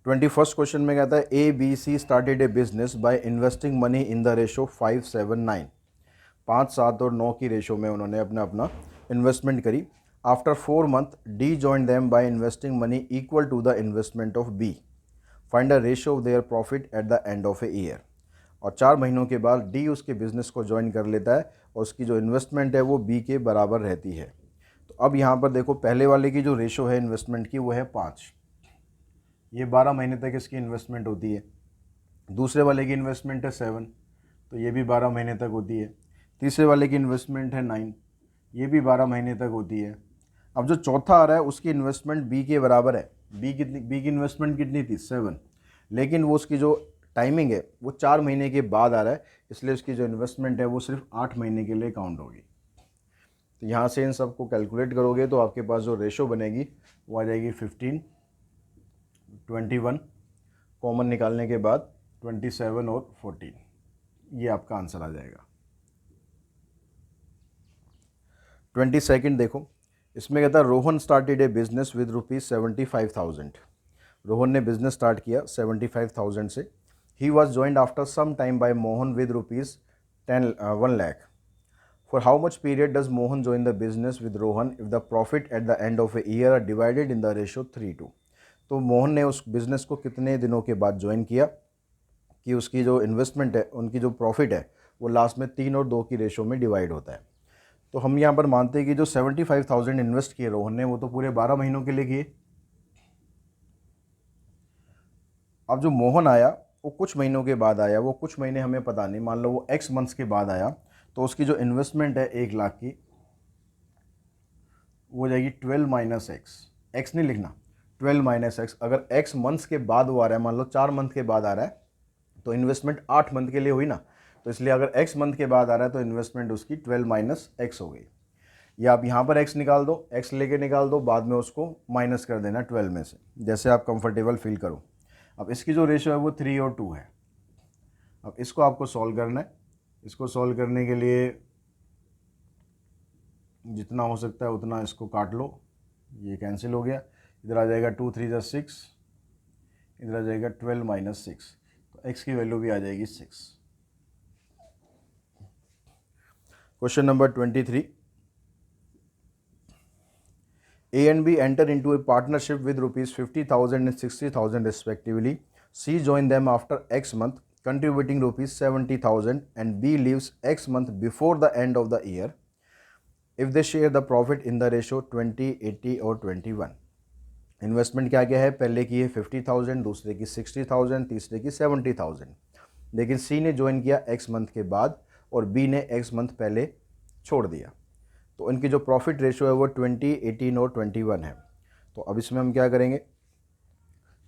21st क्वेश्चन में कहता है A B C started a business by investing money in the ratio 5-7-9। 5, 7 और 9 की रेशो में उन्होंने अपना इन्वेस्टमेंट करी। After 4 month D join them by investing money equal to the investment of B. Find a ratio of their profit at the end of a year. और 4 महीनों के बाद डी उसके बिजनेस को ज्वाइन कर लेता है और उसकी जो इन्वेस्टमेंट है वो बी के बराबर रहती है। तो अब यहाँ पर देखो, पहले वाले की जो रेशो है इन्वेस्टमेंट की वो है 5, ये 12 महीने तक इसकी इन्वेस्टमेंट होती है। दूसरे वाले की इन्वेस्टमेंट है 7, तो ये भी 12 महीने तक होती है। तीसरे वाले की इन्वेस्टमेंट है 9, ये भी 12 महीने तक होती है। अब जो चौथा आ रहा है उसकी इन्वेस्टमेंट बी के बराबर है। बी की इन्वेस्टमेंट कितनी थी, 7, लेकिन वो उसकी जो टाइमिंग है वो 4 महीने के बाद आ रहा है, इसलिए उसकी जो इन्वेस्टमेंट है वो सिर्फ 8 महीने के लिए काउंट होगी। तो यहाँ से इन सबको कैलकुलेट करोगे तो आपके पास जो रेशो बनेगी वो आ जाएगी 15-21, कॉमन निकालने के बाद 27 और 14, ये आपका आंसर आ जाएगा। 22nd देखो, इसमें कहता है Rohan started a business with ₹75,000। Rohan ने बिजनेस स्टार्ट किया 75,000 से। He was joined after some time by Mohan with ₹1 lakh. For how much period does Mohan join the business with Rohan if the profit at the end of a year are divided in the ratio 3:2। तो मोहन ने उस बिज़नेस को कितने दिनों के बाद ज्वाइन किया कि उसकी जो इन्वेस्टमेंट है, उनकी जो प्रॉफिट है, वो लास्ट में 3 और 2 की रेशो में डिवाइड होता है। तो हम यहाँ पर मानते हैं कि जो 75,000 इन्वेस्ट किए रोहन ने, वो तो पूरे 12 महीनों के लिए किए। अब जो मोहन आया वो कुछ महीनों के बाद आया, वो कुछ महीने हमें पता नहीं, मान लो वो एक्स मंथ्स के बाद आया, तो उसकी जो इन्वेस्टमेंट है 1 लाख की, वो हो जाएगी 12 माइनस एक्स। एक्स नहीं लिखना, 12 माइनस एक्स। अगर एक्स मंथ्स के बाद वो आ रहा है, मान लो 4 मंथ के बाद आ रहा है, तो इन्वेस्टमेंट 8 मंथ के लिए हुई ना, तो इसलिए अगर एक्स मंथ के बाद आ रहा है तो इन्वेस्टमेंट उसकी 12 माइनस एक्स हो गई। या आप यहाँ पर एक्स निकाल दो, एक्स लेके निकाल दो, बाद में उसको माइनस कर देना 12 में से, जैसे आप कंफर्टेबल फील करो। अब इसकी जो रेशो है वो 3 और 2 है। अब इसको आपको सॉल्व करना है। इसको सॉल्व करने के लिए जितना हो सकता है उतना इसको काट लो, ये कैंसिल हो गया। इधर आ जाएगा 2 3 + 6, इधर आ जाएगा 12 माइनस 6, तो एक्स की वैल्यू भी आ जाएगी 6। Question number 23। A and B enter into a partnership with ₹50,000 and ₹60,000 respectively. C joined them after X month, contributing ₹70,000, and B leaves X month before the end of the year. If they share the profit in the ratio 20, 80 और 21। इन्वेस्टमेंट क्या क्या है, पहले की है 50,000, दूसरे की 60,000, तीसरे की 70,000। लेकिन सी ने ज्वाइन किया X मंथ के बाद और बी ने X मंथ पहले छोड़ दिया, तो इनकी जो प्रॉफिट रेशो है वो 20, 18 और 21 है। तो अब इसमें हम क्या करेंगे,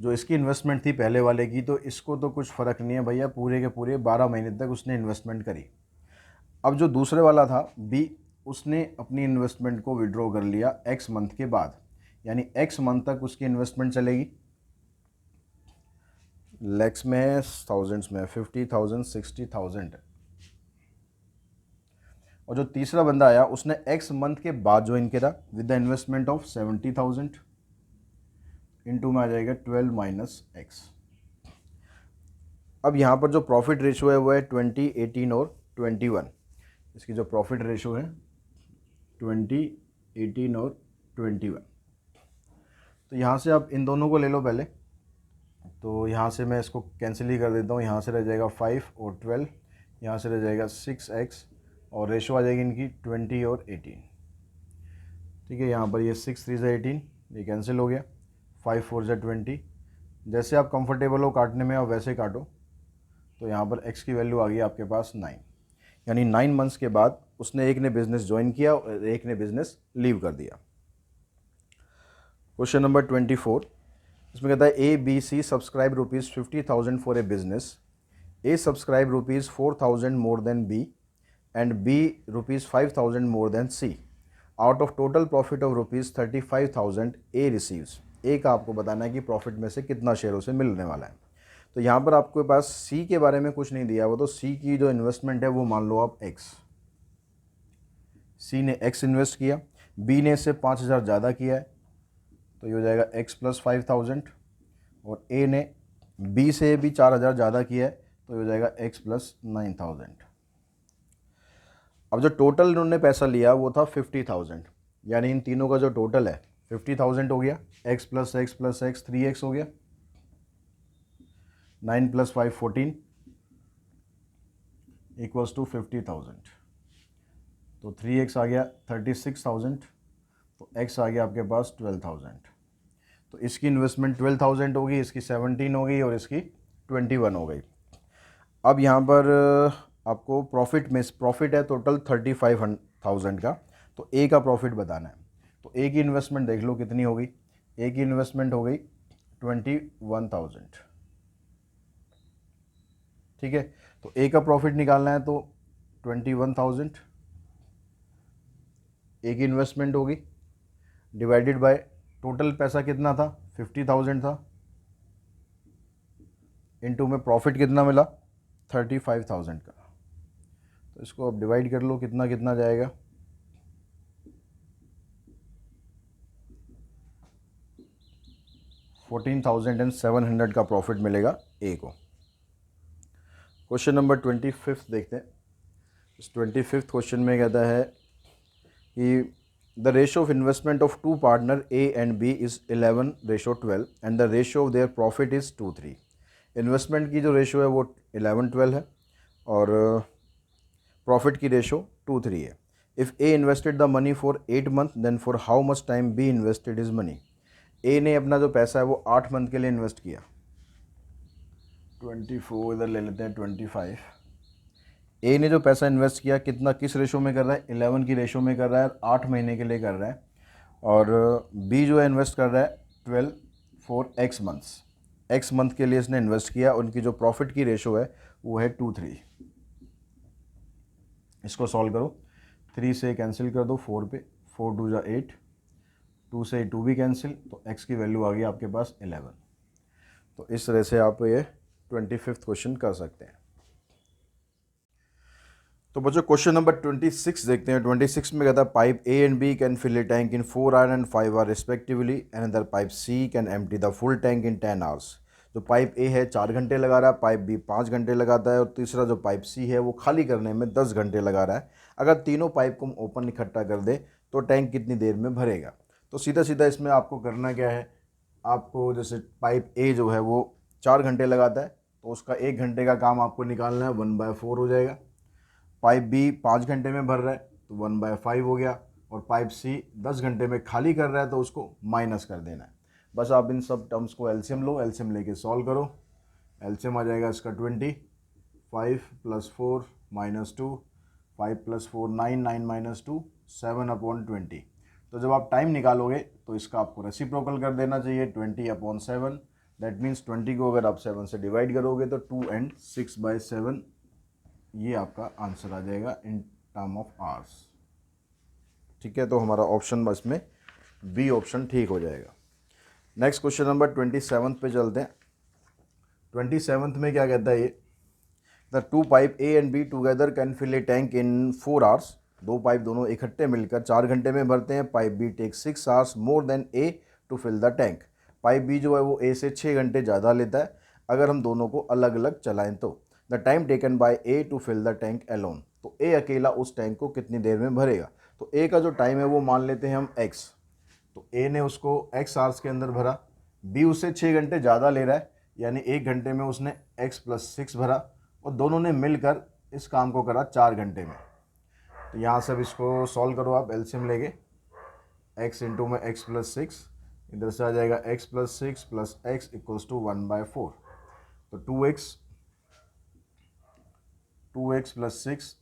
जो इसकी इन्वेस्टमेंट थी पहले वाले की, तो इसको तो कुछ फ़र्क नहीं है भैया, पूरे के पूरे 12 महीने तक उसने इन्वेस्टमेंट करी। अब जो दूसरे वाला था बी, उसने अपनी इन्वेस्टमेंट को विड्रॉ कर लिया एक्स मंथ के बाद, यानी एक्स मंथ तक उसकी इन्वेस्टमेंट चलेगी। लैक्स में है, थाउजेंड्स में, 50,000, 60,000। और जो तीसरा बंदा आया उसने एक्स मंथ के बाद ज्वाइन करा with the investment of 70,000, into में आ जाएगा 12 माइनस एक्स। अब यहाँ पर जो प्रॉफिट रेशो है वो है 20, 18 और 21। इसकी जो प्रॉफिट रेशो है 20, 18 और 21। तो यहाँ से आप इन दोनों को ले लो पहले, तो यहाँ से मैं इसको कैंसिल ही कर देता हूँ। यहाँ से रह जाएगा 5 और 12, यहाँ से रह जाएगा 6x, और रेशो आ जाएगी इनकी 20 और 18। ठीक है, यहाँ पर ये 6 3 = 18, ये कैंसिल हो गया, 5 4 = 20। जैसे आप कंफर्टेबल हो काटने में, आप वैसे काटो। तो यहाँ पर x की वैल्यू आ गई आपके पास 9, यानी 9 मंथ्स के बाद उसने एक ने बिज़नेस ज्वाइन किया और एक ने बिज़नेस लीव कर दिया। Question number 24। इसमें कहता है A B C subscribe ₹50,000 for a business. A subscribe ₹4,000 more than B and B ₹5,000 more than C. Out of total profit of ₹35,000 A receives. A का आपको बताना है कि प्रॉफिट में से कितना शेयर उसे मिलने वाला है। तो यहाँ पर आपके पास सी के बारे में कुछ नहीं दिया हुआ, तो सी की जो इन्वेस्टमेंट है वो मान लो आप एक्स। सी ने एक्स इन्वेस्ट किया, बी ने इससे 5,000 ज़्यादा किया है, तो ये हो जाएगा x + 5,000, और ए ने बी से भी 4,000 ज़्यादा किया है, तो ये हो जाएगा x + 9,000। अब जो टोटल इन्होंने पैसा लिया वो था 50,000, यानी इन तीनों का जो टोटल है 50,000 हो गया, x + x + x 3x हो गया, 9 + 5 14 = 50,000। तो 3x आ गया 36,000, तो x आ गया आपके पास 12,000। तो इसकी इन्वेस्टमेंट 12,000 होगी, इसकी 17 हो गई और इसकी 21 हो गई। अब यहाँ पर आपको प्रॉफिट है टोटल 35,000 का, तो ए का प्रॉफिट बताना है। तो ए की इन्वेस्टमेंट देख लो कितनी हो गई, ए की इन्वेस्टमेंट हो गई 21,000। ठीक है, तो ए का प्रॉफिट निकालना है, तो 21,000 ए की इन्वेस्टमेंट होगी, डिवाइडेड बाय टोटल पैसा कितना था 50,000 था, इनटू में प्रॉफिट कितना मिला 35,000 का। तो इसको अब डिवाइड कर लो, कितना कितना जाएगा, 14,700 का प्रॉफिट मिलेगा ए को। क्वेश्चन नंबर 25 देखते हैं। इस 25 क्वेश्चन में कहता है कि the ratio of investment of two partner A and B is 11:12 and the ratio of their profit is 2:3। Investment की जो रेशियो है वो 11:12 है और प्रॉफिट की रेशियो 2:3 है। If A invested the money for 8 month then for how much time be invested is money. A ने अपना जो पैसा है वो 8 मंथ के लिए इन्वेस्ट किया। 24 इधर ले लेते हैं 25। ए ने जो पैसा इन्वेस्ट किया कितना किस रेशो में कर रहा है, 11 की रेशो में कर रहा है, 8 महीने के लिए कर रहा है। और बी जो है इन्वेस्ट कर रहा है 12 for x months, x month के लिए इसने इन्वेस्ट किया। उनकी जो प्रॉफिट की रेशो है वो है 2:3। इसको सॉल्व करो, 3 से कैंसिल कर दो 4 पे, 4 2 जा 8, 2 से 2 भी कैंसिल, तो x की वैल्यू आ गई आपके पास 11। तो इस तरह से आप ये 25 क्वेश्चन कर सकते हैं। तो बच्चों क्वेश्चन नंबर 26 देखते हैं। 26 में कहता है pipe A and B can fill a tank in 4 hour and 5 hour respectively and other pipe C can empty the full tank in 10 hours. जो पाइप ए है 4 घंटे लगा रहा है, पाइप बी 5 घंटे लगाता है और तीसरा जो पाइप सी है वो खाली करने में 10 घंटे लगा रहा है। अगर तीनों पाइप को हम ओपन इकट्ठा कर दे तो टैंक कितनी देर में भरेगा। तो सीधा सीधा इसमें आपको करना क्या है, आपको जैसे पाइप ए जो है वो 4 घंटे लगाता है तो उसका 1 घंटे का काम आपको निकालना है, 1/4 हो जाएगा। पाइप बी 5 घंटे में भर रहा है तो 1/5 हो गया। और पाइप सी 10 घंटे में खाली कर रहा है तो उसको माइनस कर देना है। बस आप इन सब टर्म्स को एलसीएम लो, एलसीएम लेके सॉल्व करो। एलसीएम आ जाएगा इसका 20, 5 + 4 - 2, 5 + 4 9, 9 - 2 7/20। तो जब आप टाइम निकालोगे तो इसका आपको रेसिप्रोकल कर देना चाहिए 20/7। दैट मीन्स 20 को अगर आप 7 से डिवाइड करोगे तो 2 and 6/7 ये आपका आंसर आ जाएगा इन टर्म ऑफ आवर्स। ठीक है, तो हमारा ऑप्शन बस में बी ऑप्शन ठीक हो जाएगा। नेक्स्ट क्वेश्चन नंबर 27 पे चलते हैं। 27 में क्या कहता है ये, the two pipe A and B together can fill a tank in 4 hours. दो पाइप दोनों इकट्ठे मिलकर 4 घंटे में भरते हैं। Pipe B take 6 hours more than A to fill the tank. Pipe B जो है वो ए से 6 घंटे ज़्यादा लेता है अगर हम दोनों को अलग अलग चलाएं तो। The time taken by A to fill the tank alone. तो ए अकेला उस टैंक को कितनी देर में भरेगा। तो ए का जो टाइम है वो मान लेते हैं हम x। तो ए ने उसको x आवर्स के अंदर भरा, बी उससे 6 घंटे ज़्यादा ले रहा है यानी 1 घंटे में उसने x + 6 भरा और दोनों ने मिलकर इस काम को करा 4 घंटे में। तो यहाँ से अब इसको सॉल्व करो आप एलसीएम लेके, x इंटू में x + 6, इधर से आ जाएगा x + 6 + x = 1/4। तो 2x + 6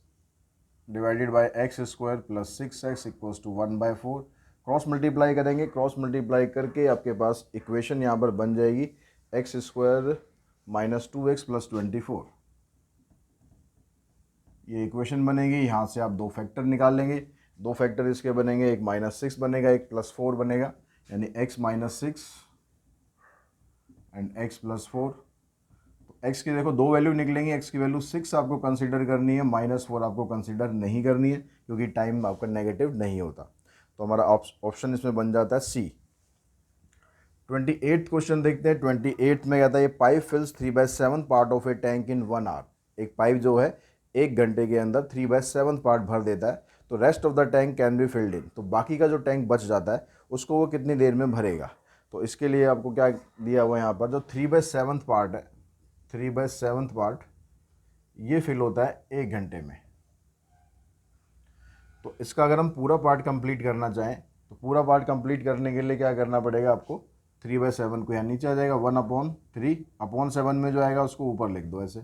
divided by x² + 6x = 1/4। Cross multiply करेंगे, क्रॉस मल्टीप्लाई करके आपके पास इक्वेशन यहाँ पर बन जाएगी x² - 2x + 24। ये इक्वेशन बनेगी। यहाँ से आप दो फैक्टर निकाल लेंगे, दो फैक्टर इसके बनेंगे, एक -6 बनेगा, एक +4 बनेगा, यानी x - 6 एंड x + 4। x की देखो दो वैल्यू निकलेंगी, x की वैल्यू 6 आपको कंसीडर करनी है, -4 आपको कंसीडर नहीं करनी है क्योंकि टाइम आपका नेगेटिव नहीं होता। तो हमारा ऑप्शन इसमें बन जाता है सी। 28 क्वेश्चन देखते हैं। 28 में कहता है ये pipe fills 3/7 part of a tank in 1 hour. एक पाइप जो है 1 घंटे के अंदर 3/7 पार्ट भर देता है। तो rest of the tank can be filled in. तो बाकी का जो टैंक बच जाता है उसको वो कितनी देर में भरेगा। तो इसके लिए आपको क्या दिया हुआ है यहाँ पर, जो 3/7 पार्ट है, 3/7 पार्ट ये फिल होता है 1 घंटे में। तो इसका अगर हम पूरा पार्ट कंप्लीट करना चाहें तो पूरा पार्ट कंप्लीट करने के लिए क्या करना पड़ेगा आपको, 3/7 को यहाँ नीचे आ जाएगा 1/3/7 में जो आएगा उसको ऊपर लिख दो ऐसे।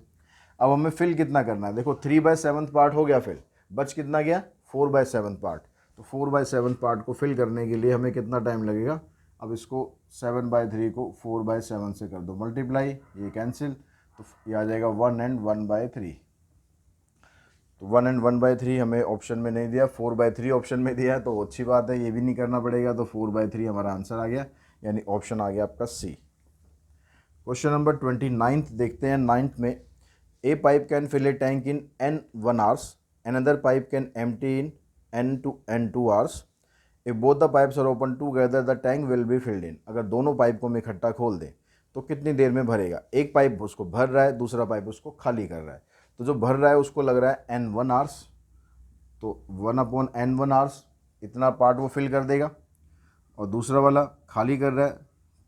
अब हमें फिल कितना करना है, देखो 3/7 पार्ट हो गया फिल, बच कितना गया 4/7 पार्ट। तो 4/7 पार्ट को फिल करने के लिए हमें कितना टाइम लगेगा। अब इसको 7/3 को 4/7 से कर दो मल्टीप्लाई, ये कैंसिल, तो ये आ जाएगा 1 and 1/3। तो 1 and 1/3 हमें ऑप्शन में नहीं दिया, 4/3 ऑप्शन में दिया है, तो अच्छी बात है, ये भी नहीं करना पड़ेगा। तो 4/3 हमारा आंसर आ गया, यानी ऑप्शन आ गया आपका सी। क्वेश्चन नंबर 29 देखते हैं। 9th में a pipe can fill a tank in n 1 hours, another pipe can empty in n to n 2 hours. If both the pipes are open together the tank will be filled in. अगर दोनों पाइप को हम इकट्ठा खोल दें तो कितनी देर में भरेगा। एक पाइप उसको भर रहा है, दूसरा पाइप उसको खाली कर रहा है। तो जो भर रहा है उसको लग रहा है N1 आवर्स, तो 1/N1 आवर्स इतना पार्ट वो फिल कर देगा। और दूसरा वाला खाली कर रहा है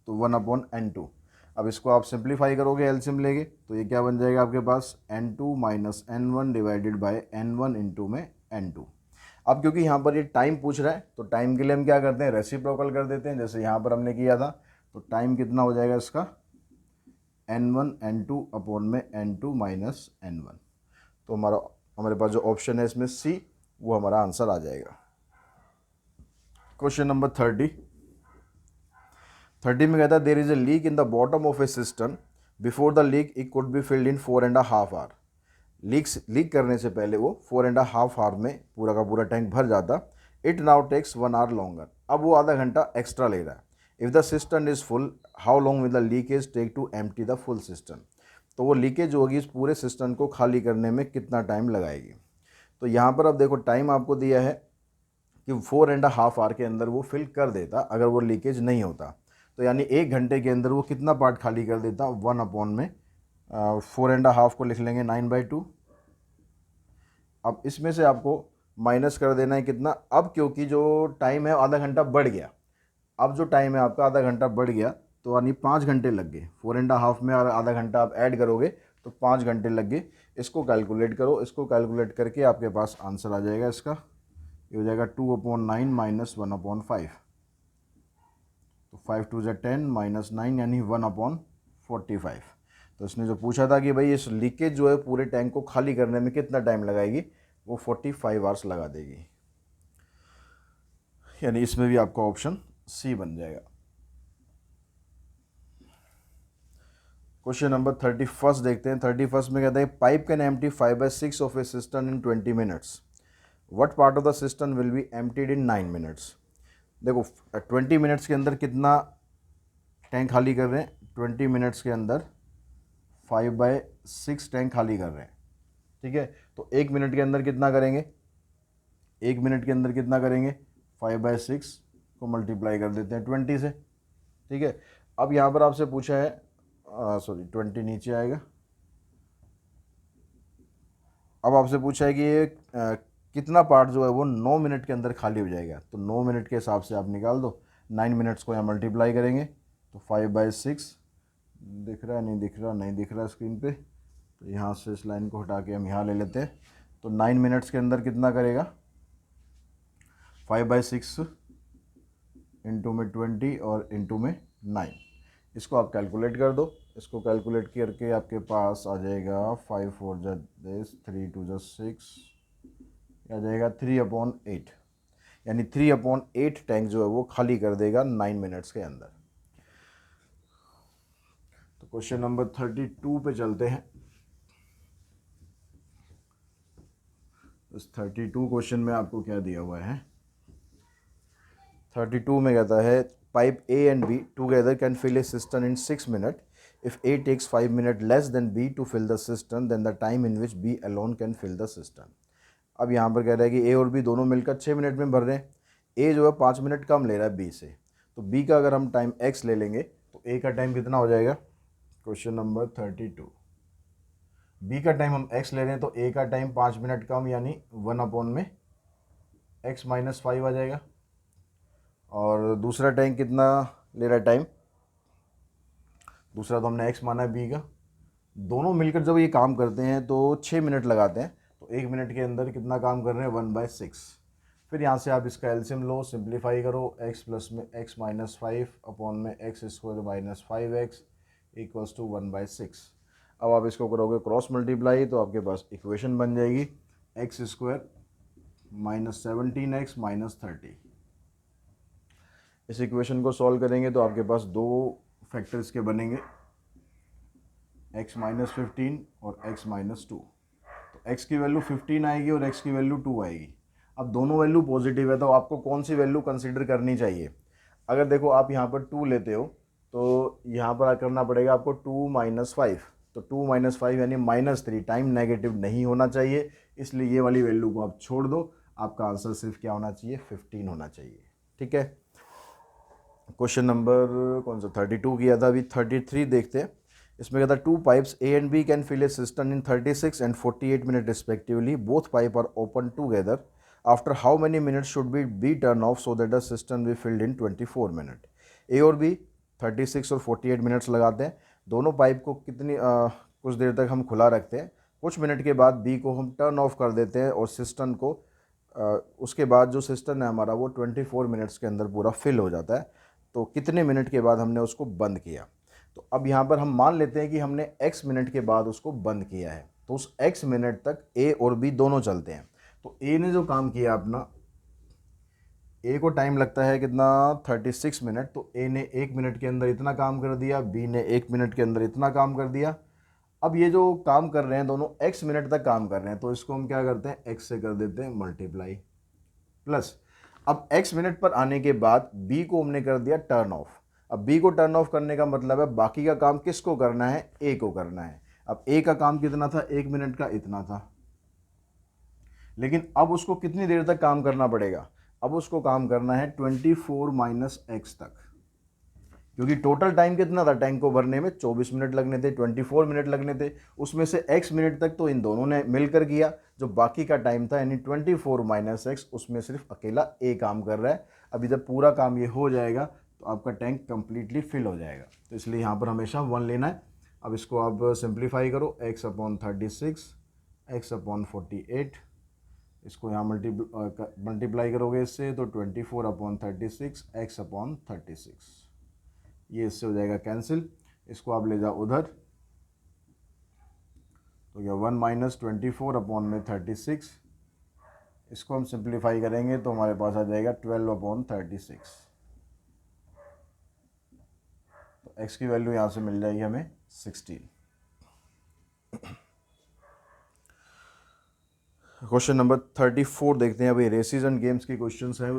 तो 1/N2। अब इसको आप सिंप्लीफाई करोगे एलसीएम लेके तो ये क्या बन जाएगा आपके पास N2 minus N1 divided by N1 into में N2। अब क्योंकि यहाँ पर ये टाइम पूछ रहा है तो टाइम के लिए हम क्या करते हैं, रेसिप्रोकल कर देते हैं, जैसे यहाँ पर हमने किया था। तो टाइम कितना हो जाएगा इसका N1 N2 अपॉन में N2 माइनस N1। तो हमारे पास जो ऑप्शन है इसमें सी, वो हमारा आंसर आ जाएगा। क्वेश्चन नंबर 30 में कहता है there is a leak in the bottom of a system, before the leak it could be filled in 4.5 hour. Leak करने से पहले वो 4.5 आवर में पूरा का पूरा टैंक भर जाता। It now takes 1 hour longer. अब वो आधा घंटा एक्स्ट्रा ले रहा है। If the system is full how long will the leakage take to empty the full system. तो वो लीकेज होगी इस पूरे सिस्टम को खाली करने में कितना टाइम लगाएगी। तो यहाँ पर अब देखो टाइम आपको दिया है कि 4.5 आवर के अंदर वो फिल कर देता अगर वो लीकेज नहीं होता। तो यानी 1 घंटे के अंदर वो कितना पार्ट खाली कर देता, 1 में 4.5 को लिख लेंगे 9/2। अब इसमें से आपको माइनस कर देना है कितना, अब क्योंकि जो टाइम है आधा घंटा बढ़ गया। अब जो टाइम है आपका आधा घंटा बढ़ गया तो यानी 5 घंटे लग गए। 4.5 में और आधा घंटा आप ऐड करोगे तो 5 घंटे लग गए। इसको कैलकुलेट करो, इसको कैलकुलेट करके आपके पास आंसर आ जाएगा इसका। ये हो जाएगा 2/9 माइनस 1/5। तो 5 2 ज़ा 10 माइनस 9 यानी 1/45। तो इसने जो पूछा था कि भाई इस लीकेज जो है पूरे टैंक को खाली करने में कितना टाइम लगाएगी, वो 45 आवर्स लगा देगी। यानी इसमें भी आपका ऑप्शन सी बन जाएगा। क्वेश्चन नंबर 31 देखते हैं। 31 में कहता है pipe can empty 5/6 of a system in 20 minutes. What part of the system will be emptied in 9 minutes. देखो 20 मिनट्स के अंदर कितना टैंक खाली कर रहे हैं, 20 मिनट्स के अंदर 5/6 टैंक खाली कर रहे हैं। ठीक है, तो 1 मिनट के अंदर कितना करेंगे, 1 मिनट के अंदर कितना करेंगे, 5/6 को मल्टीप्लाई कर देते हैं 20 से। ठीक है, अब यहाँ पर आपसे पूछा है, सॉरी 20 नीचे आएगा। अब आपसे पूछा है कि ये कितना पार्ट जो है वो 9 मिनट के अंदर खाली हो जाएगा। तो 9 मिनट के हिसाब से आप निकाल दो, 9 मिनट्स को यहाँ मल्टीप्लाई करेंगे तो 5/6 दिख रहा है, नहीं दिख रहा, नहीं दिख रहा स्क्रीन पे। तो यहाँ से इस लाइन को हटा के हम यहाँ ले लेते हैं। तो 9 मिनट्स के अंदर कितना करेगा, 5/6 इंटू में 20 और इंटू में 9। इसको आप कैलकुलेट कर दो। इसको कैलकुलेट करके आपके पास आ जाएगा 5 4 ज़ा 10, 3 2 ज़ा 6, आ जाएगा 3/8। यानी 3/8 टैंक जो है वो खाली कर देगा 9 मिनट्स के अंदर। तो क्वेश्चन नंबर 32 पे चलते हैं। इस 32 क्वेश्चन में आपको क्या दिया हुआ है, 32 में कहता है pipe A and B together can fill a system in 6 minute. If A takes 5 minute less than B to fill the system then the time in which B alone can fill the system. अब यहाँ पर कह रहा है कि A और B दोनों मिलकर 6 मिनट में भर रहे हैं। A जो है 5 मिनट कम ले रहा है B से, तो B का अगर हम टाइम X ले लेंगे तो A का टाइम कितना हो जाएगा। क्वेश्चन नंबर 32, B का टाइम हम X ले रहे हैं तो A का टाइम 5 मिनट कम यानी 1/X माइनस 5 आ जाएगा। और दूसरा टाइम कितना ले रहा है टाइम, दूसरा तो हमने X माना है B का। दोनों मिलकर जब ये काम करते हैं तो 6 मिनट लगाते हैं, तो 1 मिनट के अंदर कितना काम कर रहे हैं, 1/6। फिर यहाँ से आप इसका एलसीएम लो, सिंप्लीफाई करो, x प्लस में x माइनस 5 अपॉन में x square minus 5x equals to 1/6। अब आप इसको करोगे क्रॉस मल्टीप्लाई तो आपके पास इक्वेशन बन जाएगी x square minus 17x minus 30। इस इक्वेशन को सॉल्व करेंगे तो आपके पास दो फैक्टर्स के बनेंगे, x माइनस 15 और x माइनस 2। तो x की वैल्यू 15 आएगी और x की वैल्यू 2 आएगी। अब दोनों वैल्यू पॉजिटिव है तो आपको कौन सी वैल्यू कंसीडर करनी चाहिए। अगर देखो आप यहाँ पर 2 लेते हो तो यहाँ पर करना पड़ेगा आपको 2 माइनस 5। तो 2 माइनस 5 यानी -3, टाइम नेगेटिव नहीं होना चाहिए, इसलिए ये वाली वैल्यू को आप छोड़ दो। आपका आंसर सिर्फ क्या होना चाहिए, 15 होना चाहिए। ठीक है। क्वेश्चन नंबर कौन सा 32 किया था, अभी 33 देखते हैं। इसमें कहता है 2 pipes A and B can fill a system in 36 and 48 minute respectively, both pipe are open together, after how many minute should be turn off so that the system be filled in 24 minute. A और बी 36 और 48 मिनट्स लगाते हैं, दोनों पाइप को कुछ देर तक हम खुला रखते हैं, कुछ मिनट के बाद बी को हम टर्न ऑफ कर देते हैं और सिस्टम को उसके बाद जो सिस्टम है हमारा वो 24 मिनट्स के अंदर पूरा फिल हो जाता है। तो कितने मिनट के बाद हमने उसको बंद किया, तो अब यहाँ पर हम मान लेते हैं कि हमने x मिनट के बाद उसको बंद किया है, तो उस x मिनट तक a और b दोनों चलते हैं। तो a ने जो काम किया अपना, a को टाइम लगता है कितना 36 मिनट, तो a ने 1 मिनट के अंदर इतना काम कर दिया, b ने 1 मिनट के अंदर इतना काम कर दिया। अब ये जो काम कर रहे हैं दोनों x मिनट तक काम कर रहे हैं, तो इसको हम क्या करते हैं x से कर देते हैं मल्टीप्लाई, प्लस अब x मिनट पर आने के बाद b को हमने कर दिया टर्न ऑफ। अब b को टर्न ऑफ करने का मतलब है बाकी का काम किसको करना है, a को करना है। अब a का काम कितना था, 1 मिनट का इतना था, लेकिन अब उसको कितनी देर तक काम करना पड़ेगा, अब उसको काम करना है 24 माइनस एक्स तक, क्योंकि टोटल टाइम कितना था टैंक को भरने में, 24 मिनट लगने थे, 24 मिनट लगने थे, उसमें से x मिनट तक तो इन दोनों ने मिलकर किया, जो बाकी का टाइम था यानी 24 माइनस एक्स, उसमें सिर्फ अकेला a काम कर रहा है। अभी जब पूरा काम ये हो जाएगा तो आपका टैंक कंप्लीटली फिल हो जाएगा, तो इसलिए यहाँ पर हमेशा 1 लेना है। अब इसको आप सिंप्लीफाई करो, x/36 x/48, इसको यहाँ मल्टीप्लाई करोगे इससे तो 24/36 x/36, ये इससे हो जाएगा कैंसिल, इसको आप ले जाओ उधर, तो ये 1 माइनस 24/36, इसको हम सिंप्लीफाई करेंगे तो हमारे पास आ जाएगा 12/36, तो x की वैल्यू यहाँ से मिल जाएगी हमें 16। क्वेश्चन नंबर 34 देखते हैं, अभी रेसिस एंड गेम्स के क्वेश्चंस हैं।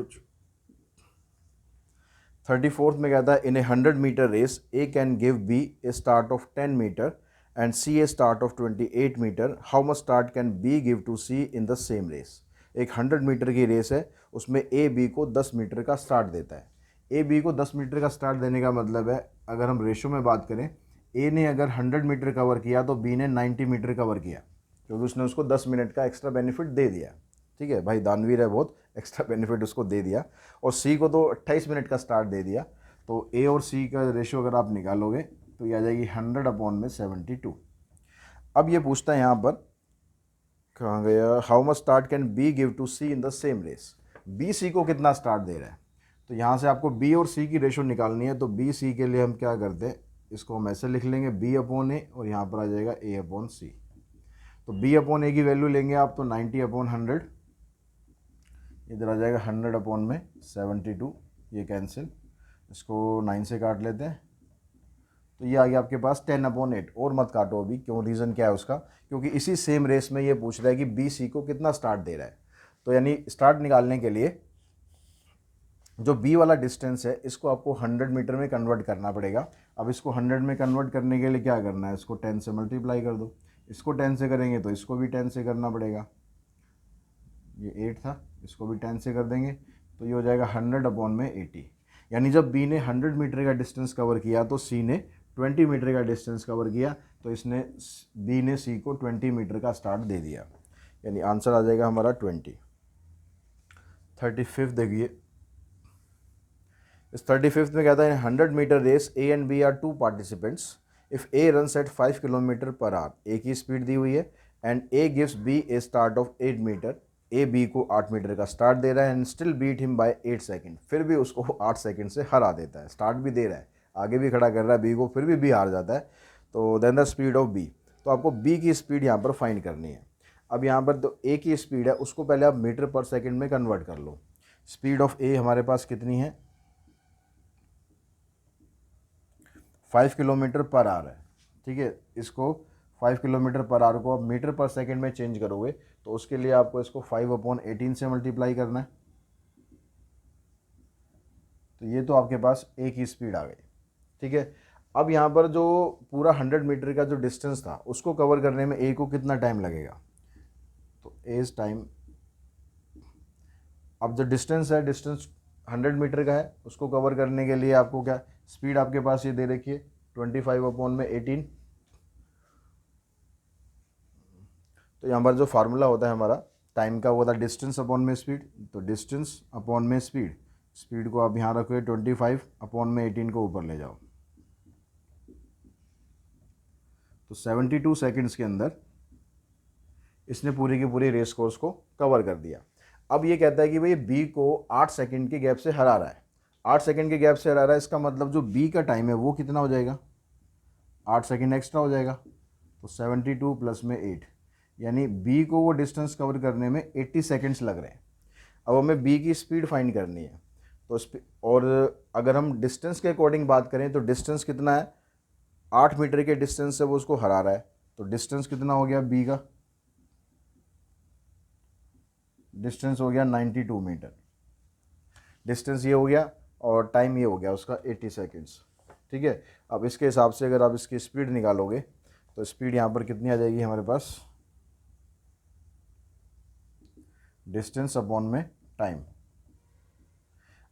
34th में कहता है in a 100 metre race A can give B a start of 10 metre and C a start of 28 metre, how much start can B give to C in the same race. एक 100 मीटर की रेस है, उसमें ए बी को 10 मीटर का स्टार्ट देता है। ए बी को 10 मीटर का स्टार्ट देने का मतलब है, अगर हम रेशो में बात करें, ए ने अगर 100 मीटर कवर किया तो बी ने 90 मीटर कवर किया, क्योंकि उसने उसको 10 मिनट का एक्स्ट्रा बेनिफिट दे दिया। ठीक है भाई, दानवीर है बहुत, एक्स्ट्रा बेनिफिट उसको दे दिया। और सी को तो 28 मिनट का स्टार्ट दे दिया, तो ए और सी का रेशियो अगर आप निकालोगे तो ये आ जाएगी 100/72। अब ये पूछता है यहाँ पर, कहाँ गया, how much start can B give to C in the same race. B C को कितना स्टार्ट दे रहा है, तो यहाँ से आपको बी और सी की रेशियो निकालनी है। तो बी सी के लिए हम क्या करते हैं, इसको हम ऐसे लिख लेंगे B/A, और यहाँ पर आ जाएगा A/C। तो B/A की वैल्यू लेंगे आप तो 90/100, इधर आ जाएगा 100/72, ये कैंसिल, इसको 9 से काट लेते हैं, तो ये आ गया आपके पास 10/8। और मत काटो अभी, क्यों, रीज़न क्या है उसका, क्योंकि इसी सेम रेस में ये पूछ रहा है कि बी सी को कितना स्टार्ट दे रहा है। तो यानी स्टार्ट निकालने के लिए जो बी वाला डिस्टेंस है इसको आपको 100 मीटर में कन्वर्ट करना पड़ेगा। अब इसको 100 में कन्वर्ट करने के लिए क्या करना है, इसको 10 से मल्टीप्लाई कर दो, इसको 10 से करेंगे तो इसको भी 10 से करना पड़ेगा, ये 8 था, इसको भी 10 से कर देंगे तो ये हो जाएगा 100/80। यानी जब बी ने 100 मीटर का डिस्टेंस कवर किया तो सी ने 20 मीटर का डिस्टेंस कवर किया, तो इसने बी ने सी को 20 मीटर का स्टार्ट दे दिया, यानी आंसर आ जाएगा हमारा 20। 35 देखिए, इस 35th में कहता है 100 metre race A and B are 2 participants, if A run at 5 kilometer per hour, A की स्पीड दी हुई है, and A gives B a start of 8 meter, A B को 8 मीटर का स्टार्ट दे रहा है, and still beat him by 8 second, फिर भी उसको 8 सेकंड से हरा देता है, स्टार्ट भी दे रहा है, आगे भी खड़ा कर रहा है बी को, फिर भी बी हार जाता है। तो then the speed of B, तो आपको बी की स्पीड यहाँ पर फाइंड करनी है। अब यहाँ पर तो ए की स्पीड है, उसको पहले आप मीटर पर सेकेंड में कन्वर्ट कर लो। स्पीड ऑफ ए हमारे पास कितनी है, 5 किलोमीटर पर आवर है। ठीक है, इसको 5 किलोमीटर पर आवर को आप मीटर पर सेकंड में चेंज करोगे तो उसके लिए आपको इसको 5/18 से मल्टीप्लाई करना है। तो ये तो आपके पास ए की स्पीड आ गई। ठीक है, अब यहाँ पर जो पूरा 100 मीटर का जो डिस्टेंस था उसको कवर करने में ए को कितना टाइम लगेगा, तो एज टाइम, अब जो डिस्टेंस है, डिस्टेंस 100 मीटर का है, उसको कवर करने के लिए आपको क्या स्पीड आपके पास ये दे रखी है 25/18। तो यहाँ पर जो फार्मूला होता है हमारा टाइम का वो था डिस्टेंस अपॉन में स्पीड। तो डिस्टेंस अपॉन में स्पीड, स्पीड को आप यहाँ रखोगे 25/18 को ऊपर ले जाओ, तो 72 सेकंड्स के अंदर इसने पूरी की पूरी रेस कोर्स को कवर कर दिया। अब ये कहता है कि भाई बी को 8 सेकंड के गैप से हरा रहा है, 8 सेकंड के गैप से हरा रहा है, इसका मतलब जो बी का टाइम है वो कितना हो जाएगा, 8 सेकंड एक्स्ट्रा हो जाएगा। तो 72 प्लस में 8, यानी बी को वो डिस्टेंस कवर करने में 80 सेकंड्स लग रहे हैं। अब हमें बी की स्पीड फाइंड करनी है, तो और अगर हम डिस्टेंस के अकॉर्डिंग बात करें तो डिस्टेंस कितना है, 8 मीटर के डिस्टेंस से वो उसको हरा रहा है, तो डिस्टेंस कितना हो गया बी का, डिस्टेंस हो गया 92 मीटर। डिस्टेंस ये हो गया और टाइम ये हो गया उसका 80 सेकंड्स। ठीक है, अब इसके हिसाब से अगर आप इसकी स्पीड निकालोगे तो स्पीड यहाँ पर कितनी आ जाएगी हमारे पास, डिस्टेंस अपॉन में टाइम।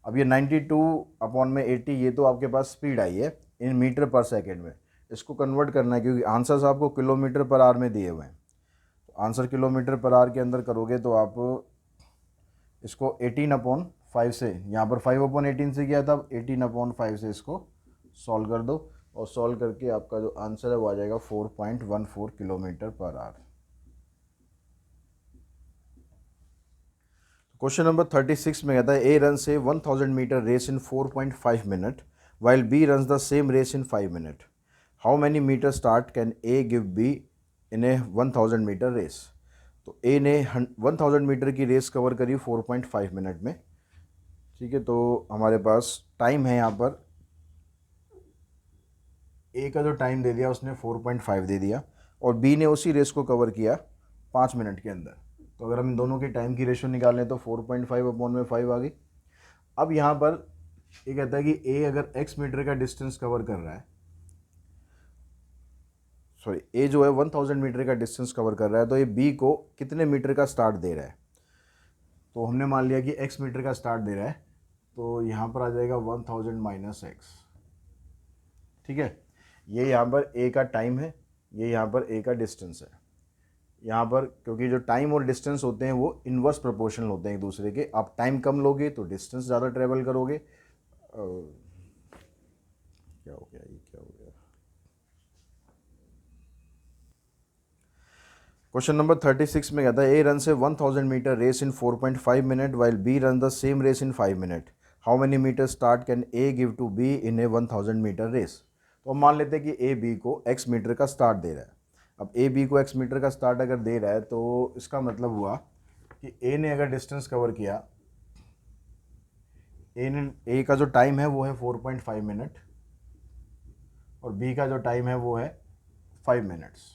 अब ये 92/80 ये तो आपके पास स्पीड आई है इन मीटर पर सेकेंड में, इसको कन्वर्ट करना है क्योंकि आंसर्स आपको किलोमीटर पर आवर में दिए हुए हैं। तो आंसर किलोमीटर पर आवर के अंदर करोगे तो आप इसको 18/5 से, यहाँ पर 5/18 से किया था, अब 18/5 से इसको सॉल्व कर दो और सॉल्व करके आपका जो आंसर है वो आ जाएगा 4.14 kilometre per our. Question number 36 में कहता है ए रन से 1000 metre race in 4.5 minute while B run the same race in 5 minute. How many metre start can A give B in a 1000 metre race. तो ए ने 1000 मीटर की रेस कवर करी 4.5 मिनट में। ठीक है, तो हमारे पास टाइम है यहाँ पर, ए का जो टाइम दे दिया उसने 4.5 दे दिया और बी ने उसी रेस को कवर किया 5 मिनट के अंदर। तो अगर हम इन दोनों की टाइम की रेशो निकालें तो 4.5/5 आ गई। अब यहाँ पर ये कहता है कि ए अगर x मीटर का डिस्टेंस कवर कर रहा है, सॉरी ए जो है 1000 मीटर का डिस्टेंस कवर कर रहा है, तो ये बी को कितने मीटर का स्टार्ट दे रहा है। तो हमने मान लिया कि x मीटर का स्टार्ट दे रहा है, तो यहाँ पर आ जाएगा 1000 माइनस एक्स। ठीक है, ये यहाँ पर a का टाइम है, ये यहाँ पर a का डिस्टेंस है। यहाँ पर क्योंकि जो टाइम और डिस्टेंस होते हैं वो इन्वर्स प्रोपोर्शनल होते हैं एक दूसरे के, आप टाइम कम लोगे तो डिस्टेंस ज़्यादा ट्रेवल करोगे। क्या हो गया, ये क्या हो गया। क्वेश्चन नंबर 36 में कहता है ए रन से 1000 metre race in 4.5 minute while B run the same race in 5 minute. How many metre start can A give to B in a 1000 metre race. तो हम मान लेते हैं कि ए बी को x मीटर का स्टार्ट दे रहा है। अब ए बी को x मीटर का स्टार्ट अगर दे रहा है तो इसका मतलब हुआ कि ए ने अगर डिस्टेंस कवर किया, ए का जो टाइम है वो है 4.5 मिनट और बी का जो टाइम है वो है 5 मिनट्स।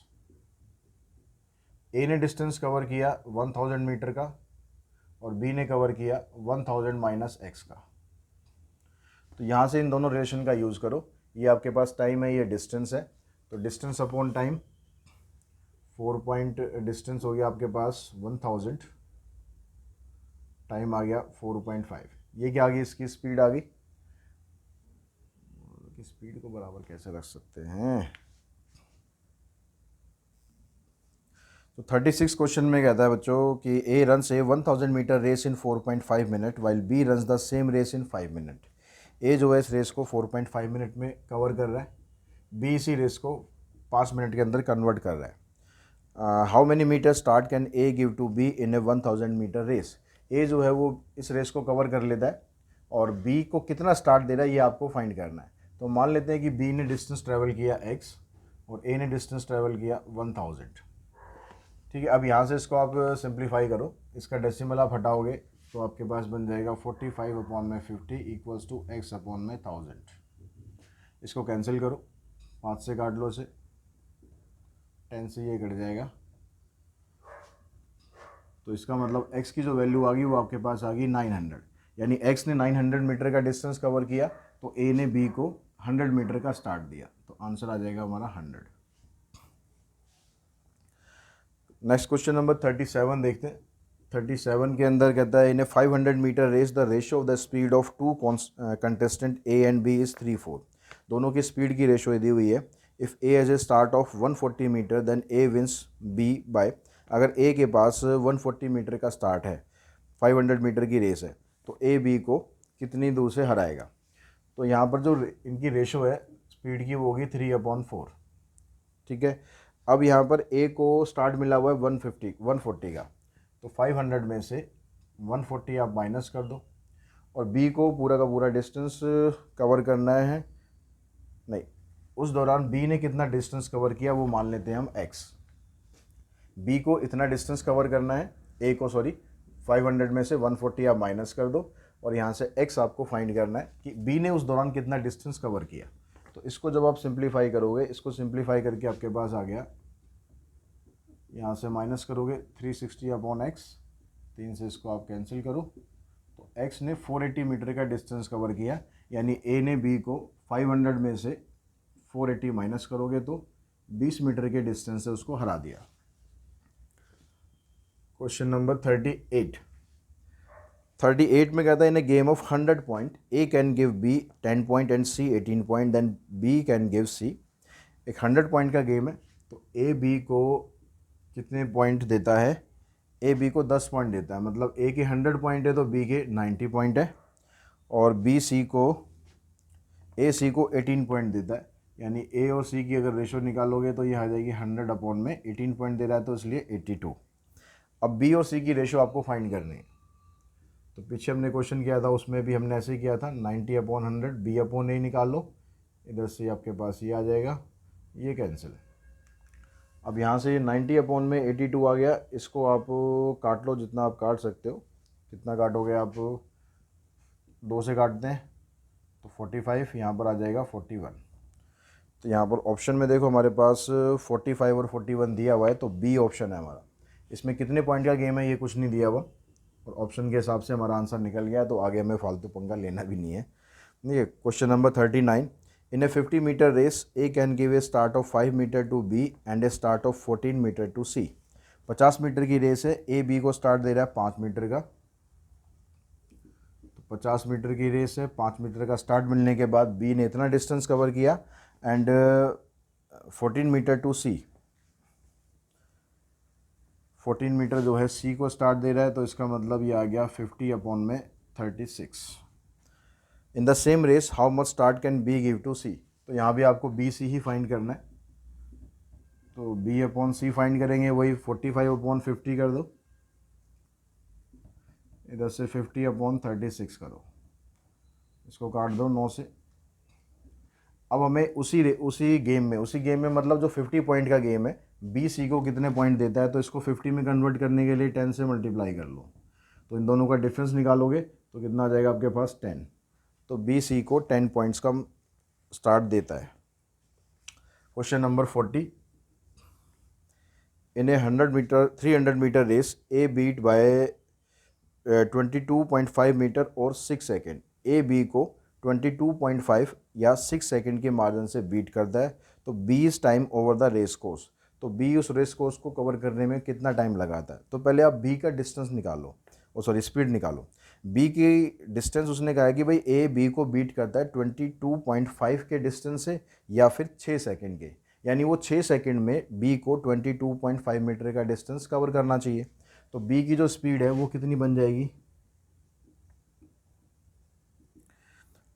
ए ने डिस्टेंस कवर किया 1000 मीटर का और बी ने कवर किया 1000 माइनस एक्स का। तो यहाँ से इन दोनों रिलेशन का यूज़ करो, ये आपके पास टाइम है, ये डिस्टेंस है, तो distance upon time 4 point distance हो गया आपके पास 1000, टाइम आ गया 4.5। ये क्या आ गई, इसकी स्पीड आ गई। स्पीड को बराबर कैसे रख सकते हैं। तो 36 क्वेश्चन में कहता है बच्चों कि ए रन से 1000 metre race in 4.5 minute while B run the same race in 5 minute. A जो है इस रेस को 4.5 मिनट में कवर कर रहा है, बी इसी रेस को 5 मिनट के अंदर कन्वर्ट कर रहा है। How many metre start can A give to B in a 1000 metre race. A जो है वो इस रेस को कवर कर लेता है और बी को कितना स्टार्ट दे रहा है ये आपको फाइंड करना है। तो मान लेते हैं कि बी ने डिस्टेंस ट्रेवल किया x और ए ने डिस्टेंस ट्रेवल किया 1000। ठीक है, अब यहाँ से इसको आप सिंप्लीफाई करो, इसका डेसिमल आप हटाओगे तो आपके पास बन जाएगा 45/50 इक्वल्स टू x/1000। इसको कैंसिल करो, 5 से काट लो इसे, 10 से ये कट जाएगा। तो इसका मतलब x की जो वैल्यू आ गई वो आपके पास आ गई 900, यानी x ने 900 मीटर का डिस्टेंस कवर किया तो a ने b को 100 मीटर का स्टार्ट दिया, तो आंसर आ जाएगा हमारा 100। नेक्स्ट क्वेश्चन नंबर 37 देखते हैं। 37 के अंदर कहता है in a 500 metre race the ratio of the speed of two contestant A and B is 3:4। दोनों की स्पीड की रेशियो दी हुई है। If A has a start of 140 metre then A wins B by. अगर ए के पास 140 मीटर का स्टार्ट है, 500 मीटर की रेस है, तो ए बी को कितनी दूर से हराएगा। तो यहाँ पर जो इनकी रेशो है स्पीड की वो होगी 3/4। ठीक है। अब यहाँ पर ए को स्टार्ट मिला हुआ है 140 का, तो 500 में से 140 आप माइनस कर दो, और बी को पूरा का पूरा डिस्टेंस कवर करना है। नहीं, उस दौरान बी ने कितना डिस्टेंस कवर किया वो मान लेते हैं हम x। बी को इतना डिस्टेंस कवर करना है, ए को 500 में से 140 आप माइनस कर दो, और यहाँ से x आपको फाइंड करना है कि बी ने उस दौरान कितना डिस्टेंस कवर किया। तो इसको जब आप सिंप्लीफाई करोगे, इसको सिंप्लीफाई करके आपके पास आ गया, यहाँ से माइनस करोगे 360/x, 3 से इसको आप कैंसिल करो, तो x ने 480 मीटर का डिस्टेंस कवर किया, यानी a ने b को 500 में से 480 माइनस करोगे तो 20 मीटर के डिस्टेंस से उसको हरा दिया। क्वेश्चन नंबर 38 में कहता है in a game of 100 point A can give B 10 point and C 18 point, then B can give C. एक 100 पॉइंट का गेम है, तो ए बी को कितने पॉइंट देता है, ए बी को 10 पॉइंट देता है, मतलब ए के 100 पॉइंट है तो बी के 90 पॉइंट है, और बी सी को ए सी को 18 पॉइंट देता है, यानी ए और सी की अगर रेशो निकालोगे तो ये आ जाएगी 100 में 18 पॉइंट दे रहा है तो इसलिए 82। अब बी और सी की रेशो आपको फाइंड करनी है। तो पीछे हमने क्वेश्चन किया था उसमें भी हमने ऐसे ही किया था, 90/100 b/a निकाल लो, इधर से आपके पास ये आ जाएगा, ये कैंसिल। अब यहाँ से 90/82 आ गया, इसको आप काट लो जितना आप काट सकते हो। कितना काटोगे आप, 2 से काटते हैं तो 45, यहाँ पर आ जाएगा 41। तो यहाँ पर ऑप्शन में देखो हमारे पास 45 और 41 दिया हुआ है, तो बी ऑप्शन है हमारा। इसमें कितने पॉइंट का गेम है ये कुछ नहीं दिया हुआ, और ऑप्शन के हिसाब से हमारा आंसर निकल गया, तो आगे हमें फालतू पंगा लेना भी नहीं है। ये question number 39 in a 50 metre race A can give a start of 5 metre to B and a start of 14 metre to C. 50 metre की रेस है, ए बी को स्टार्ट दे रहा है 5 मीटर का, तो 50 मीटर की रेस है, 5 मीटर का स्टार्ट मिलने के बाद बी ने इतना डिस्टेंस कवर किया, and 14 metre to C, 14 metre जो है सी को स्टार्ट दे रहा है, तो इसका मतलब ये आ गया 50/36। In the same race how much start can B give to C. तो यहाँ भी आपको बी सी ही फाइंड करना है, तो b/c फाइंड करेंगे, वही 45/50 कर दो, इधर से 50/36 करो, इसको काट दो 9 से। अब हमें उसी गेम में मतलब जो 50 पॉइंट का गेम है, बी सी को कितने पॉइंट देता है, तो इसको 50 में कन्वर्ट करने के लिए 10 से मल्टीप्लाई कर लो, तो इन दोनों का डिफरेंस निकालोगे तो कितना आ जाएगा आपके पास 10। तो बी सी को 10 पॉइंट्स का स्टार्ट देता है। क्वेश्चन नंबर 40 इन ए 300 मीटर रेस ए बीट बाय 22.5 मीटर और 6 सेकेंड। ए बी को 22.5 या 6 सेकेंड के मार्जिन से बीट करता है, तो B is time over the race course. तो बी उस रेस कोर्स को कवर करने में कितना टाइम लगाता है। तो पहले आप बी का डिस्टेंस निकालो, स्पीड निकालो। बी की डिस्टेंस उसने कहा है कि भाई ए बी को बीट करता है 22.5 के डिस्टेंस से या फिर 6 सेकेंड के, यानी वो 6 सेकेंड में बी को 22.5 मीटर का डिस्टेंस कवर करना चाहिए। तो बी की जो स्पीड है वो कितनी बन जाएगी,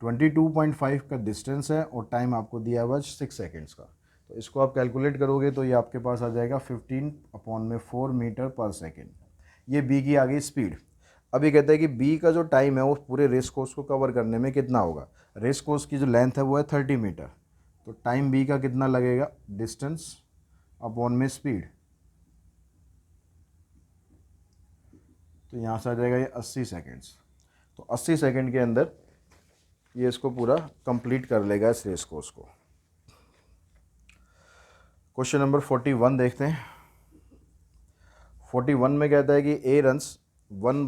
22.5 का डिस्टेंस है और टाइम आपको दिया हुआ 6 सेकेंड्स का। तो इसको आप कैलकुलेट करोगे तो ये आपके पास आ जाएगा 15/4 मीटर पर सेकेंड। ये बी की आ गई स्पीड। अभी कहता है कि बी का जो टाइम है वो पूरे रेस कोर्स को कवर करने में कितना होगा। रेस कोर्स की जो लेंथ है वो है 30 मीटर, तो टाइम बी का कितना लगेगा, डिस्टेंस अपॉन में स्पीड, तो यहाँ से आ जाएगा ये 80 सेकेंड्स। तो 80 सेकेंड के अंदर ये इसको पूरा कंप्लीट कर लेगा इस रेस कोर्स को। क्वेश्चन नंबर 41 देखते हैं। 41 में कहता है कि A runs 1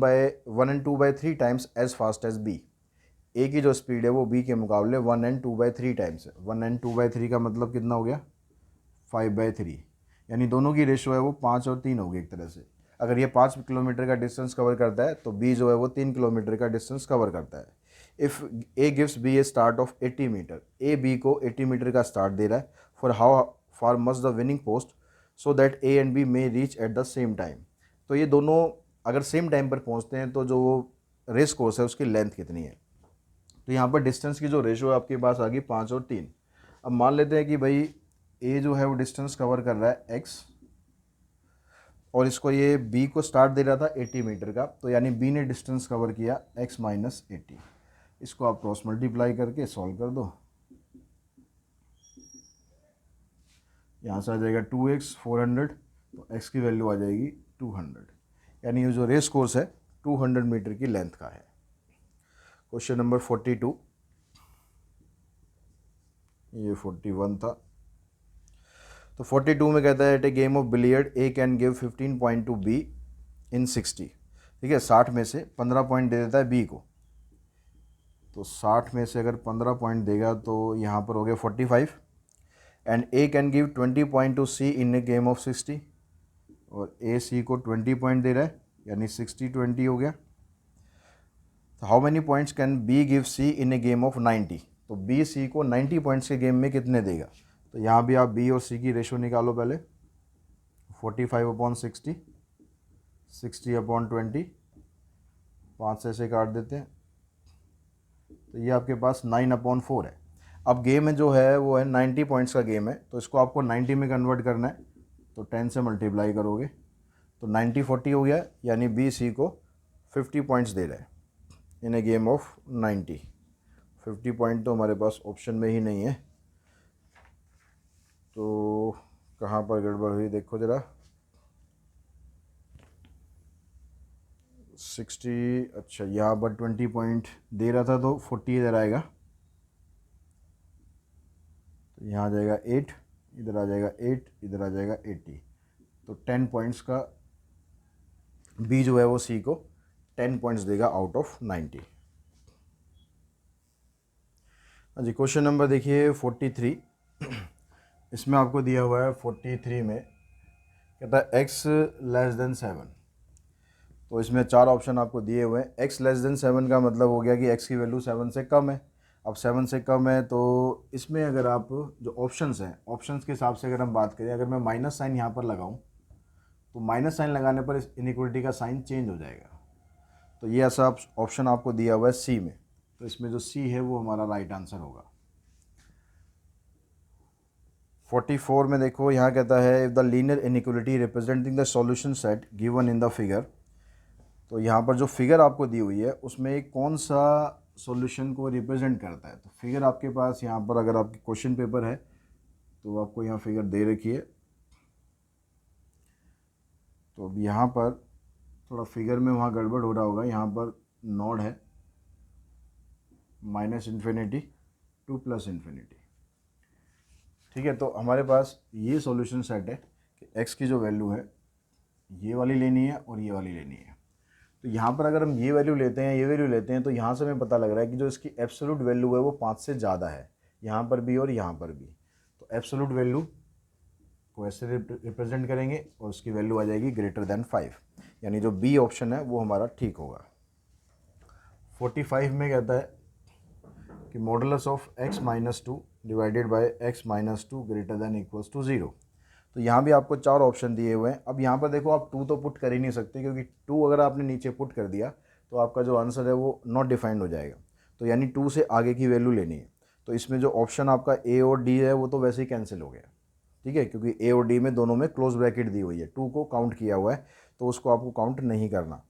and 2/3 times as fast as B. A की जो स्पीड है वो बी के मुकाबले 1 and 2/3 टाइम्स है। 1 and 2/3 का मतलब कितना हो गया, 5/3, यानी दोनों की रेशो है वो 5 और 3 हो गई एक तरह से। अगर ये 5 किलोमीटर का डिस्टेंस कवर करता है तो बी जो है वो 3 किलोमीटर का डिस्टेंस कवर करता है। If A gives B a start of 80 metre, A B को 80 मीटर का स्टार्ट दे रहा है, for how far must the winning post so that A and B may reach at the same time. तो ये दोनों अगर सेम टाइम पर पहुंचते हैं तो जो रेस कोर्स है उसकी लेंथ कितनी है। तो यहाँ पर डिस्टेंस की जो रेशो है आपके पास आ गई 5 और 3। अब मान लेते हैं कि भाई ए जो है वो डिस्टेंस कवर कर रहा है x, और इसको ये b को स्टार्ट दे रहा था 80 मीटर का, तो यानी b ने डिस्टेंस कवर किया x माइनस 80। इसको आप क्रॉस मल्टीप्लाई करके सॉल्व कर दो, यहाँ से आ जाएगा 2x 400, तो x की वैल्यू आ जाएगी 200, यानी ये जो रेस कोर्स है 200 मीटर की लेंथ का है। क्वेश्चन नंबर 42, ये 41 था। तो 42 में कहता है at a game of billiard A can give 15 point to B in 60। ठीक है, 60 में से 15 पॉइंट दे देता है बी को, तो 60 में से अगर 15 पॉइंट देगा तो यहाँ पर हो गया 45। And A can give 20 point to C in a game of 60, और ए सी को 20 पॉइंट दे रहा है, यानी 60-20 हो गया। तो how many points can B give C in a game of 90, तो बी सी को 90 पॉइंट्स के गेम में कितने देगा। तो यहाँ भी आप बी और सी की रेशो निकालो पहले, 45/60, 60/20, 5 से काट देते हैं, तो ये आपके पास 9/4 है। अब गेम में जो है वो है 90 पॉइंट्स का गेम है, तो इसको आपको 90 में कन्वर्ट करना है, तो 10 से मल्टीप्लाई करोगे तो 90-40 हो गया, यानी बी सी को 50 पॉइंट्स दे रहा है in a game of 90। 50 point तो हमारे पास ऑप्शन में ही नहीं है, तो कहाँ पर गड़बड़ हुई देखो ज़रा। 60, अच्छा यहाँ पर 20 पॉइंट दे रहा था तो 40 इधर आएगा, तो यहाँ आ जाएगा 8, इधर आ जाएगा 8, इधर आ जाएगा 80, तो 10 पॉइंट्स का बी जो है वो सी को 10 पॉइंट्स देगा आउट ऑफ 90। हाँ जी, क्वेश्चन नंबर देखिए 43। इसमें आपको दिया हुआ है 43 में कहता है x लेस देन 7, तो इसमें 4 ऑप्शन आपको दिए हुए हैं। x लेस देन 7 का मतलब हो गया कि x की वैल्यू 7 से कम है। अब 7 से कम है तो इसमें अगर आप जो ऑप्शंस हैं, ऑप्शंस के हिसाब से अगर हम बात करें, अगर मैं माइनस साइन यहाँ पर लगाऊँ तो माइनस साइन लगाने पर इस इनइक्वलिटी का साइन चेंज हो जाएगा। तो ये ऐसा ऑप्शन आपको दिया हुआ है सी में, तो इसमें जो सी है वो हमारा राइट आंसर होगा। 44 में देखो यहाँ कहता है if the linear inequality representing the solution set given in the figure, तो यहाँ पर जो फिगर आपको दी हुई है उसमें एक कौन सा सॉल्यूशन को रिप्रेजेंट करता है। तो फिगर आपके पास यहाँ पर अगर आपकी क्वेश्चन पेपर है तो आपको यहाँ फिगर दे रखी है, तो अब यहाँ पर थोड़ा फिगर में वहाँ गड़बड़ हो रहा होगा। यहाँ पर नोड है -∞ टू +∞। ठीक है, तो हमारे पास ये सॉल्यूशन सेट है कि x की जो वैल्यू है ये वाली लेनी है और ये वाली लेनी है। तो यहाँ पर अगर हम ये वैल्यू लेते हैं, ये वैल्यू लेते हैं, तो यहाँ से हमें पता लग रहा है कि जो इसकी एब्सोल्यूट वैल्यू है वो 5 से ज़्यादा है, यहाँ पर भी और यहाँ पर भी। तो एब्सोल्यूट वैल्यू को ऐसे रिप्रेजेंट करेंगे और उसकी वैल्यू आ जाएगी ग्रेटर देन 5, यानी जो बी ऑप्शन है वो हमारा ठीक होगा। 45 में कहता है कि modulus of x-2 divided by x-2 greater than equals to 0। तो यहाँ भी आपको 4 ऑप्शन दिए हुए हैं। अब यहाँ पर देखो आप 2 तो पुट कर ही नहीं सकते, क्योंकि 2 अगर आपने नीचे पुट कर दिया तो आपका जो आंसर है वो नॉट डिफाइंड हो जाएगा, तो यानी 2 से आगे की वैल्यू लेनी है। तो इसमें जो ऑप्शन आपका ए और डी है वो तो वैसे ही कैंसिल हो गया, ठीक है, क्योंकि ए और डी में दोनों में क्लोज ब्रैकेट दी हुई है, 2 को काउंट किया हुआ है, तो उसको आपको काउंट नहीं करना।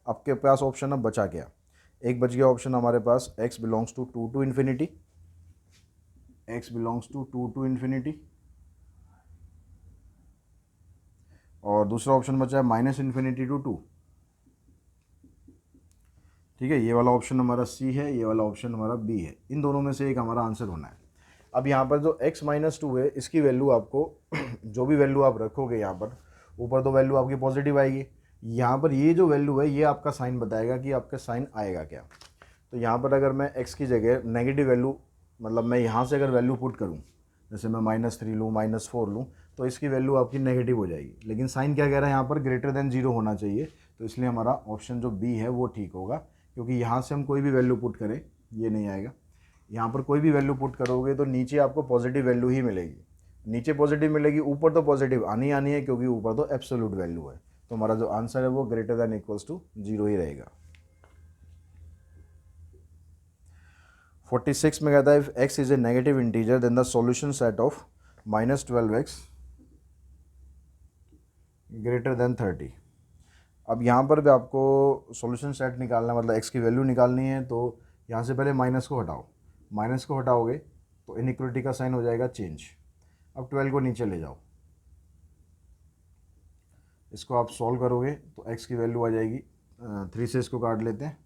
आपके पास ऑप्शन अब बचा क्या, एक बच गया ऑप्शन हमारे पास x belongs to 2 to infinity, x belongs to 2 to infinity, और दूसरा ऑप्शन बचा है -∞ टू 2। ठीक है, ये वाला ऑप्शन हमारा सी है, ये वाला ऑप्शन हमारा बी है। इन दोनों में से एक हमारा आंसर होना है। अब यहाँ पर जो x-2 है इसकी वैल्यू आपको जो भी वैल्यू आप रखोगे यहाँ पर ऊपर तो वैल्यू आपकी पॉजिटिव आएगी, यहाँ पर ये जो वैल्यू है ये आपका साइन बताएगा कि आपका साइन आएगा क्या। तो यहाँ पर अगर मैं x की जगह नेगेटिव वैल्यू, मतलब मैं यहाँ से अगर वैल्यू पुट करूँ, जैसे मैं -3 लूँ, -4 लूँ, तो इसकी वैल्यू आपकी नेगेटिव हो जाएगी, लेकिन साइन क्या कह रहा है यहाँ पर, ग्रेटर देन 0 होना चाहिए, तो इसलिए हमारा ऑप्शन जो बी है वो ठीक होगा, क्योंकि यहाँ से हम कोई भी वैल्यू पुट करें ये नहीं आएगा। यहाँ पर कोई भी वैल्यू पुट करोगे तो नीचे आपको पॉजिटिव वैल्यू ही मिलेगी, नीचे पॉजिटिव मिलेगी, ऊपर तो पॉजिटिव आनी आनी है, क्योंकि ऊपर तो एब्सोल्यूट वैल्यू है। तो हमारा जो आंसर है वो ग्रेटर देन इक्वल्स टू 0 ही रहेगा। 46 में कहता है if x is a negative integer then the solution set of -12x greater than 30। अब यहाँ पर भी आपको सॉल्यूशन सेट निकालना, मतलब x की वैल्यू निकालनी है, तो यहाँ से पहले माइनस को हटाओ, माइनस को हटाओगे तो इनइक्वलिटी का साइन हो जाएगा चेंज। अब 12 को नीचे ले जाओ, इसको आप सॉल्व करोगे तो x की वैल्यू आ जाएगी 3 से इसको काट लेते हैं,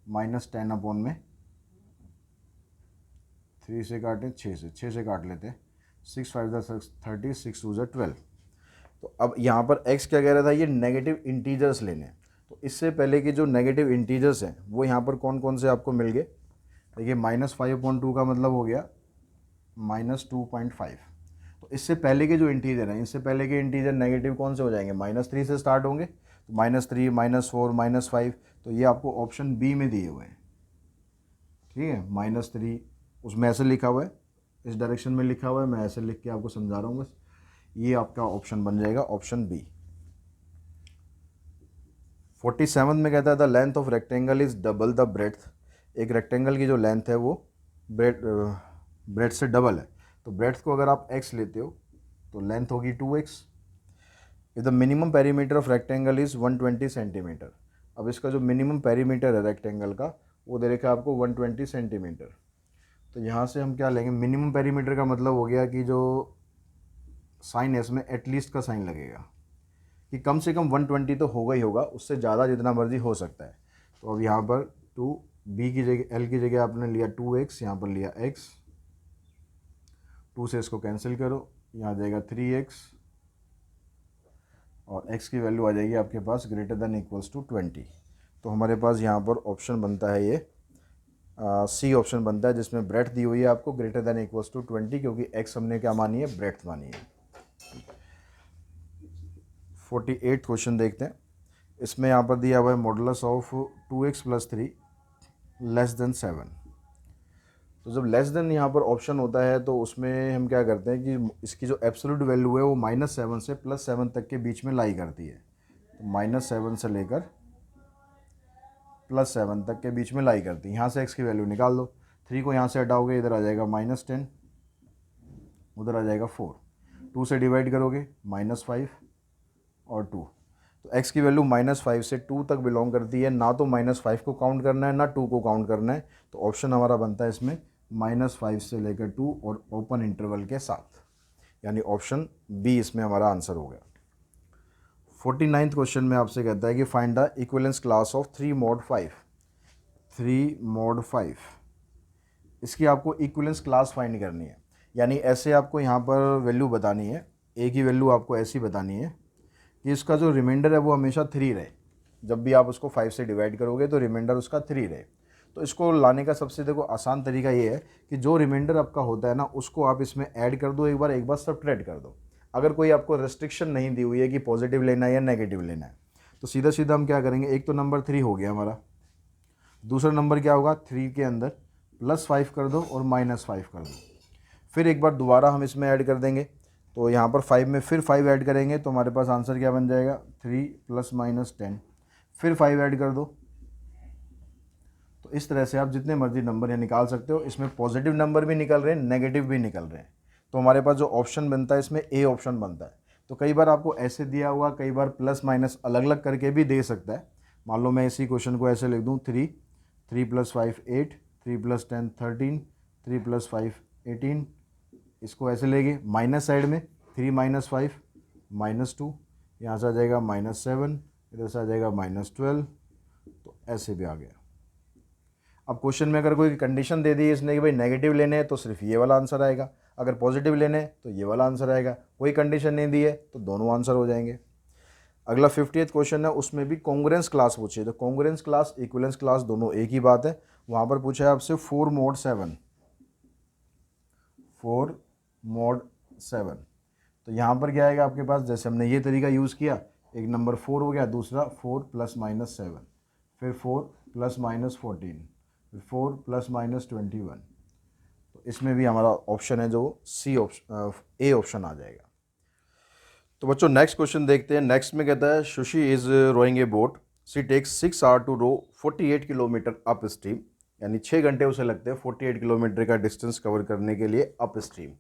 -10 अपॉन में 3 से काटें 6 से काट लेते हैं, 6 5 30 6 2 12। तो अब यहाँ पर x क्या कह रहा था, ये नेगेटिव इंटीजर्स लेने हैं, तो इससे पहले के जो नेगेटिव इंटीजर्स हैं वो यहाँ पर कौन कौन से आपको मिल गए। देखिए -5/2 का मतलब हो गया -2.5। तो इससे पहले के जो इंटीजर हैं, इससे पहले के इंटीजर नेगेटिव कौन से हो जाएंगे, -3 से स्टार्ट होंगे, तो -3 -4 -5, तो ये आपको ऑप्शन बी में दिए हुए हैं। ठीक है, -3 उसमें ऐसे लिखा हुआ है, इस डायरेक्शन में लिखा हुआ है, मैं ऐसे लिख के आपको समझा रहा हूँ बस, ये आपका ऑप्शन बन जाएगा ऑप्शन बी। 47 में कहता है the length of rectangle is double the breadth. एक रेक्टेंगल की जो लेंथ है वो ब्रेड्थ से डबल है, तो ब्रेड्थ को अगर आप x लेते हो तो लेंथ होगी 2x। If the minimum perimeter of rectangle is 120 centimetre. अब इसका जो मिनिमम पेरीमीटर है रेक्टेंगल का वो दे रखा है आपको 120 सेंटीमीटर। तो यहाँ से हम क्या लेंगे, मिनिमम पेरीमीटर का मतलब हो गया कि जो साइन है इसमें एटलीस्ट का साइन लगेगा, कि कम से कम 120 तो होगा ही होगा, उससे ज़्यादा जितना मर्जी हो सकता है। तो अब यहाँ पर 2b की जगह l की जगह आपने लिया 2x, यहाँ पर लिया x, 2 से इसको कैंसिल करो, यहाँ आ जाएगा 3x और x की वैल्यू आ जाएगी आपके पास ग्रेटर देन इक्वल्स टू 20। तो हमारे पास यहाँ पर ऑप्शन बनता है ये सी ऑप्शन बनता है, जिसमें ब्रेड्थ दी हुई है आपको ग्रेटर देन इक्वल्स टू 20, क्योंकि x हमने क्या मानी है, ब्रेड्थ मानी है। 48 क्वेश्चन देखते हैं। इसमें यहाँ पर दिया हुआ है modulus of 2x + 3 less than 7। तो जब लेस देन यहाँ पर ऑप्शन होता है तो उसमें हम क्या करते हैं कि इसकी जो एब्सोल्यूट वैल्यू है वो -7 से +7 तक के बीच में लाई करती है। तो -7 से लेकर +7 तक के बीच में लाई करती है। यहाँ से x की वैल्यू निकाल दो, 3 को यहाँ से हटाओगे इधर आ जाएगा -10, उधर आ जाएगा 4, 2 से डिवाइड करोगे -5 और 2। तो x की वैल्यू -5 से 2 तक बिलोंग करती है, ना तो -5 को काउंट करना है ना 2 को काउंट करना है। तो ऑप्शन हमारा बनता है इसमें -5 से लेकर 2 और ओपन इंटरवल के साथ, यानी ऑप्शन बी इसमें हमारा आंसर हो गया। 49th क्वेश्चन में आपसे कहता है कि find the equivalence class of 3 mod 5। 3 mod 5 इसकी आपको इक्विवेलेंस क्लास फाइंड करनी है, यानी ऐसे आपको यहाँ पर वैल्यू बतानी है, ए की वैल्यू आपको ऐसी बतानी है कि इसका जो रिमाइंडर है वो हमेशा 3 रहे। जब भी आप उसको 5 से डिवाइड करोगे तो रिमाइंडर उसका 3 रहे। तो इसको लाने का सबसे देखो आसान तरीका ये है कि जो रिमाइंडर आपका होता है ना उसको आप इसमें ऐड कर दो, एक बार सब्ट्रैक्ट कर दो। अगर कोई आपको रेस्ट्रिक्शन नहीं दी हुई है कि पॉजिटिव लेना है या नेगेटिव लेना है, तो सीधा सीधा हम क्या करेंगे, एक तो नंबर 3 हो गया हमारा, दूसरा नंबर क्या होगा, 3 के अंदर +5 कर दो और -5 कर दो। फिर एक बार दोबारा हम इसमें ऐड कर देंगे, तो यहाँ पर 5 में फिर 5 ऐड करेंगे तो हमारे पास आंसर क्या बन जाएगा, 3 + -10, फिर 5 ऐड कर दो। तो इस तरह से आप जितने मर्जी नंबर यहाँ निकाल सकते हो। इसमें पॉजिटिव नंबर भी निकल रहे हैं, नेगेटिव भी निकल रहे हैं। तो हमारे पास जो ऑप्शन बनता है इसमें ए ऑप्शन बनता है। तो कई बार आपको ऐसे दिया हुआ, कई बार +- अलग अलग करके भी दे सकता है। मान लो मैं इसी क्वेश्चन को ऐसे लिख दूँ, 3 + 5 8, 3 + 10 13, 3 + 5 18, इसको ऐसे लेंगे माइनस साइड में, 3 - 5 -2, यहाँ से आ जाएगा -7, इधर से आ जाएगा -12, तो ऐसे भी आ गया। अब क्वेश्चन में अगर कोई कंडीशन दे दी इसने कि भाई नेगेटिव लेने हैं तो सिर्फ ये वाला आंसर आएगा, अगर पॉजिटिव लेने हैं तो ये वाला आंसर आएगा। कोई कंडीशन नहीं दी है तो दोनों आंसर हो जाएंगे। अगला 50th क्वेश्चन है, उसमें भी कॉन्ग्रुएंस क्लास पूछी है। तो कॉन्ग्रुएंस क्लास, इक्विवेलेंस क्लास दोनों एक ही बात है। वहाँ पर पूछा है आपसे 4 mod 7, 4 mod 7। तो यहाँ पर क्या आएगा आपके पास, जैसे हमने ये तरीका यूज़ किया, एक नंबर 4 हो गया, दूसरा 4 + -7, फिर 4 + -14, फिर 4 + -21। तो इसमें भी हमारा ऑप्शन है जो सी ऑप्शन, ए ऑप्शन आ जाएगा। तो बच्चों नेक्स्ट क्वेश्चन देखते हैं। नेक्स्ट में कहता है Sushi is rowing a boat, she takes 6 hour to row 48 kilometre upstream, यानी 6 घंटे उसे लगते हैं 48 किलोमीटर का डिस्टेंस कवर करने के लिए अप स्ट्रीम।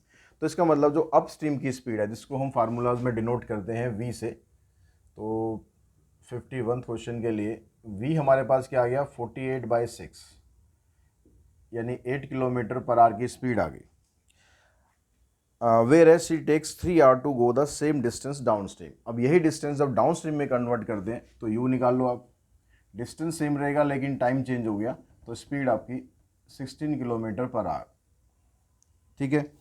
तो इसका मतलब जो अप स्ट्रीम की स्पीड है, जिसको हम फार्मूलाज में डिनोट करते हैं वी से, तो 51 क्वेश्चन के लिए वी हमारे पास क्या आ गया, 48/6, यानी 8 किलोमीटर पर आवर की स्पीड आ गई। Whereas she takes 3 hour to go the same distance downstream. अब यही डिस्टेंस जब डाउन स्ट्रीम में कन्वर्ट कर दें तो यू निकाल लो आप, डिस्टेंस सेम रहेगा लेकिन टाइम चेंज हो गया, तो स्पीड आपकी 16 किलोमीटर पर आवर। ठीक है,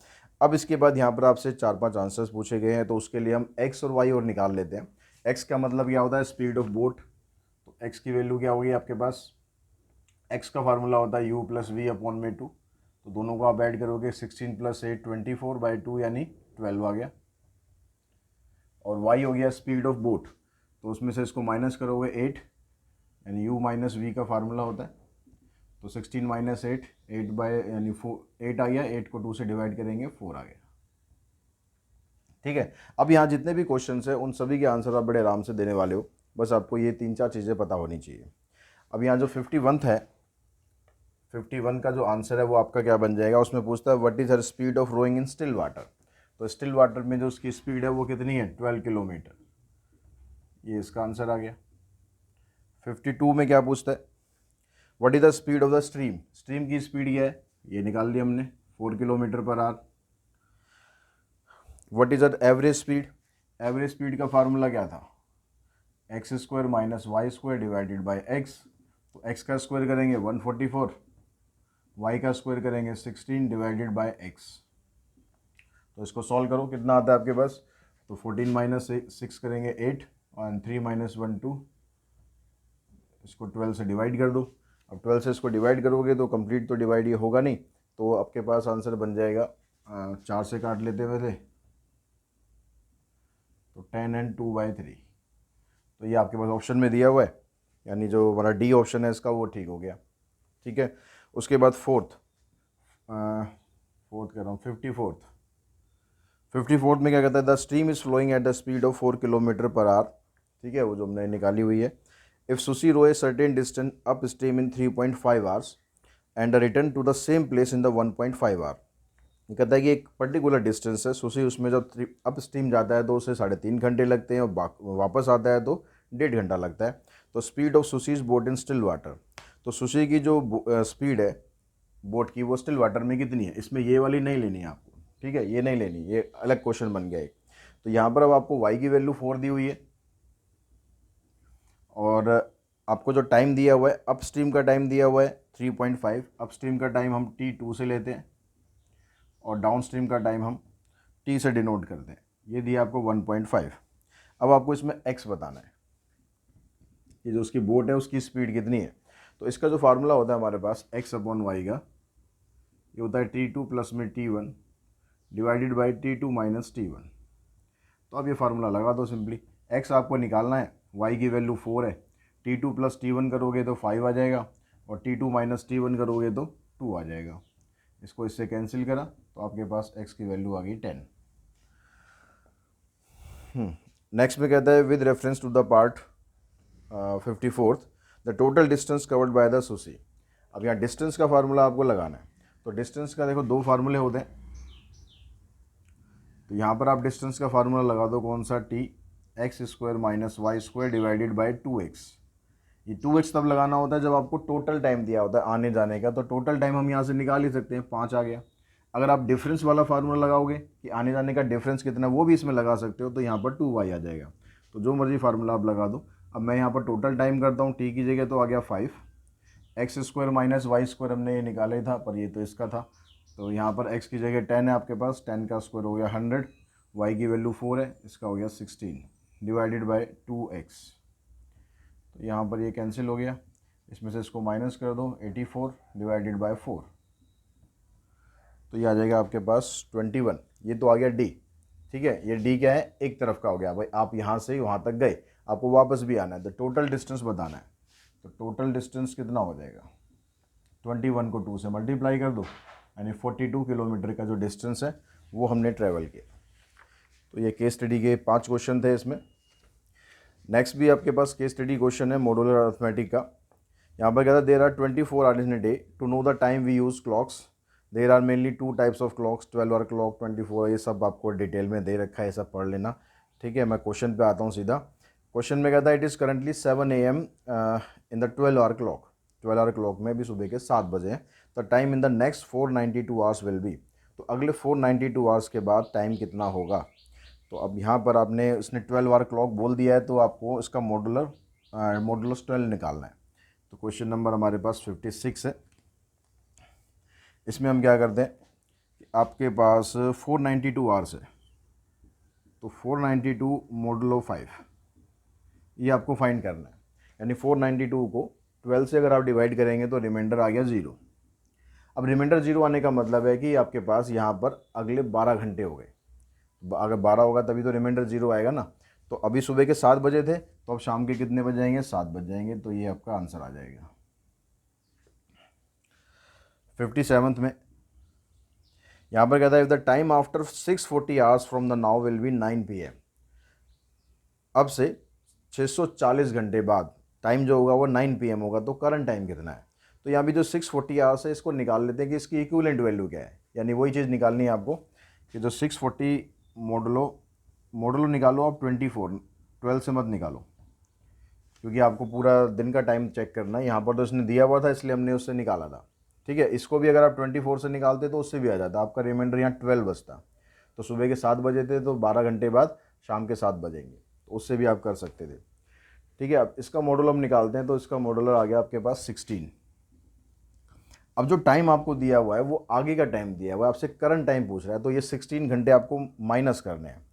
अब इसके बाद यहाँ पर आपसे 4-5 आंसर्स पूछे गए हैं, तो उसके लिए हम एक्स और वाई और निकाल लेते हैं। एक्स का मतलब क्या होता है, स्पीड ऑफ बोट। तो एक्स की वैल्यू क्या होगी आपके पास, एक्स का फार्मूला होता है u + v/2। तो दोनों को आप ऐड करोगे, 16 + 8 24/2 यानी 12 आ गया। और y हो गया स्पीड ऑफ बोट, तो उसमें से इसको माइनस करोगे 8, यानी u - v का फार्मूला होता है। तो 16 - 8, 8 यानी 8 आ गया, 8 को 2 से डिवाइड करेंगे 4 आ गया। ठीक है, अब यहाँ जितने भी क्वेश्चन है उन सभी के आंसर आप बड़े आराम से देने वाले हो, बस आपको ये 3-4 चीज़ें पता होनी चाहिए। अब यहाँ जो 51 है, 51 का जो आंसर है वो आपका क्या बन जाएगा, उसमें पूछता है what is her speed of rowing in still water. तो स्टिल वाटर में जो उसकी स्पीड है वो कितनी है, 12 किलोमीटर, ये इसका आंसर आ गया। 52 में क्या पूछता है, what is the speed of the stream, stream की स्पीड क्या है, ये निकाल ली हमने, 4 kilometre per our. What is the average speed, average speed का फार्मूला क्या था, x² - y² divided by x। तो x का स्क्वायर करेंगे 144, y का स्क्वायर करेंगे 16 डिवाइडेड बाय x। तो इसको सॉल्व करो, कितना आता है आपके पास, तो 14 - 6 करेंगे 8, और 3 - 1 2, इसको 12 से डिवाइड कर दो। अब 12 से इसको डिवाइड करोगे तो कंप्लीट तो डिवाइड ये होगा नहीं, तो आपके पास आंसर बन जाएगा, 4 से काट लेते पहले, तो 10 and 2/3। तो ये आपके पास ऑप्शन में दिया हुआ है, यानी जो हमारा डी ऑप्शन है इसका वो ठीक हो गया। ठीक है, उसके बाद फोर्थ कर रहा हूँ, 54th में क्या कहता है, the stream is flowing at the speed of 4 kilometre per hour. ठीक है, वो जो हमने निकाली हुई है। If Sushi row a certain distance upstream in 3.5 hours and return to the same place in the 1.5 hour. ये कहता है कि एक पर्टिकुलर डिस्टेंस है सुशी, उसमें जब अप स्ट्रीम जाता है तो उसे 3.5 घंटे लगते हैं, और वापस आता है तो 1.5 घंटा लगता है। तो speed of Sushi's boat in still water, तो सुशी की जो स्पीड है बोट की वो स्टिल वाटर में कितनी है, इसमें ये वाली नहीं लेनी है आपको। ठीक है, ये नहीं लेनी, ये अलग क्वेश्चन बन गया एक। तो यहाँ पर अब आपको y की वैल्यू 4 दी हुई है, और आपको जो टाइम दिया हुआ है, अप स्ट्रीम का टाइम दिया हुआ है 3.5, अप स्ट्रीम का टाइम हम t2 से लेते हैं, और डाउन स्ट्रीम का टाइम हम t से डिनोट करते हैं। ये दिया आपको 1.5। अब आपको इसमें x बताना है, ये जो उसकी बोट है उसकी स्पीड कितनी है। तो इसका जो फार्मूला होता है हमारे पास x/y का, ये होता है t2 प्लस में t1 divided by t2 minus t1। तो अब ये फार्मूला लगा दो सिंपली, x आपको निकालना है, y की वैल्यू 4 है, t2 प्लस t1 करोगे तो 5 आ जाएगा, और t2 माइनस t1 करोगे तो 2 आ जाएगा। इसको इससे कैंसिल करा तो आपके पास x की वैल्यू आ गई 10। नेक्स्ट में कहता है with reference to the part 54th the total distance covered by the Sushi. अब यहाँ डिस्टेंस का फार्मूला आपको लगाना है। तो डिस्टेंस का देखो 2 फार्मूले होते हैं, तो यहाँ पर आप डिस्टेंस का फार्मूला लगा दो, कौन सा, x² - y² divided by 2x। ये 2x तब लगाना होता है जब आपको टोटल टाइम दिया होता है आने जाने का, तो टोटल टाइम हम यहाँ से निकाल ही सकते हैं, 5 आ गया। अगर आप डिफरेंस वाला फार्मूला लगाओगे कि आने जाने का डिफरेंस कितना, वो भी इसमें लगा सकते हो, तो यहाँ पर 2y आ जाएगा। तो जो मर्जी फार्मूला आप लगा दो। अब मैं यहाँ पर टोटल टाइम करता हूँ, t की जगह तो आ गया 5, x² - y² हमने ये निकाला ही था, पर ये तो इसका था, तो यहाँ पर x की जगह 10 है आपके पास, 10 का स्क्वायर हो गया 100, y की वैल्यू 4 है, इसका हो गया 16 डिवाइडेड बाई 2x। तो यहाँ पर ये कैंसिल हो गया, इसमें से इसको माइनस कर दो, 84 डिवाइडेड बाई 4, तो ये आ जाएगा आपके पास 21। ये तो आ गया डी। ठीक है, ये डी क्या है, एक तरफ का हो गया भाई, आप यहाँ से वहाँ तक गए, आपको वापस भी आना है, तो टोटल डिस्टेंस बताना है। तो टोटल डिस्टेंस कितना हो जाएगा, 21 को 2 से मल्टीप्लाई कर दो, यानी 42 किलोमीटर का जो डिस्टेंस है वो हमने ट्रैवल किया। तो ये केस स्टडी के 5 क्वेश्चन थे इसमें। नेक्स्ट भी आपके पास केस स्टडी क्वेश्चन है मॉड्यूलर अरिथमेटिक का। यहाँ पर क्या था, there are 24 hours in a day, to know the time we use clocks, there are mainly 2 types of clocks, 12 hour clock, 24, ये सब आपको डिटेल में दे रखा है, ये सब पढ़ लेना। ठीक है, मैं क्वेश्चन पे आता हूँ सीधा। क्वेश्चन में कहता है it is currently 7 AM in the 12 hour clock, 12 hour clock में भी सुबह के 7 बजे हैं। The time in the next 492 hours will be, तो अगले 492 आवर्स के बाद टाइम कितना होगा। तो अब यहाँ पर आपने इसने 12 आवर क्लॉक बोल दिया है, तो आपको इसका मॉडुलस 12 निकालना है। तो क्वेश्चन नंबर हमारे पास 56 है। इसमें हम क्या करते हैं कि आपके पास 492 आवर्स है, तो 492 मॉडुलो 5 ये आपको फाइंड करना है। यानी 492 को 12 से अगर आप डिवाइड करेंगे तो रिमाइंडर आ गया 0। अब रिमाइंडर 0 आने का मतलब है कि आपके पास यहाँ पर अगले 12 घंटे हो गए। अगर 12 होगा तभी तो रिमाइंडर 0 आएगा ना। तो अभी सुबह के 7 बजे थे, तो अब शाम के कितने बज जाएंगे, 7 बज जाएंगे। तो ये आपका आंसर आ जाएगा। 57th में यहाँ पर कहता है if the time after 640 hours from the now will be 9 PM, अब से 640 घंटे बाद टाइम जो होगा वो 9 PM होगा, तो करंट टाइम कितना है। तो यहाँ भी जो 640 आवर्स है इसको निकाल लेते हैं कि इसकी इक्विवेलेंट वैल्यू क्या है। यानी वही चीज़ निकालनी है आपको कि जो 640 मॉडुलो निकालो आप 24, 12 से मत निकालो, क्योंकि आपको पूरा दिन का टाइम चेक करना है। यहाँ पर तो इसने दिया हुआ था इसलिए हमने उससे निकाला था। ठीक है, इसको भी अगर आप 24 से निकालते तो उससे भी आ जाता, आपका रिमाइंडर यहाँ 12 बचता। तो सुबह के 7 बजे थे, तो 12 घंटे बाद शाम के 7 बजेंगे, तो उससे भी आप कर सकते थे। ठीक है, अब इसका मॉडुलर हम निकालते हैं, तो इसका मॉडुलर आ गया आपके पास 16। अब जो टाइम आपको दिया हुआ है वो आगे का टाइम दिया हुआ है, आपसे करंट टाइम पूछ रहा है, तो ये 16 घंटे आपको माइनस करने हैं।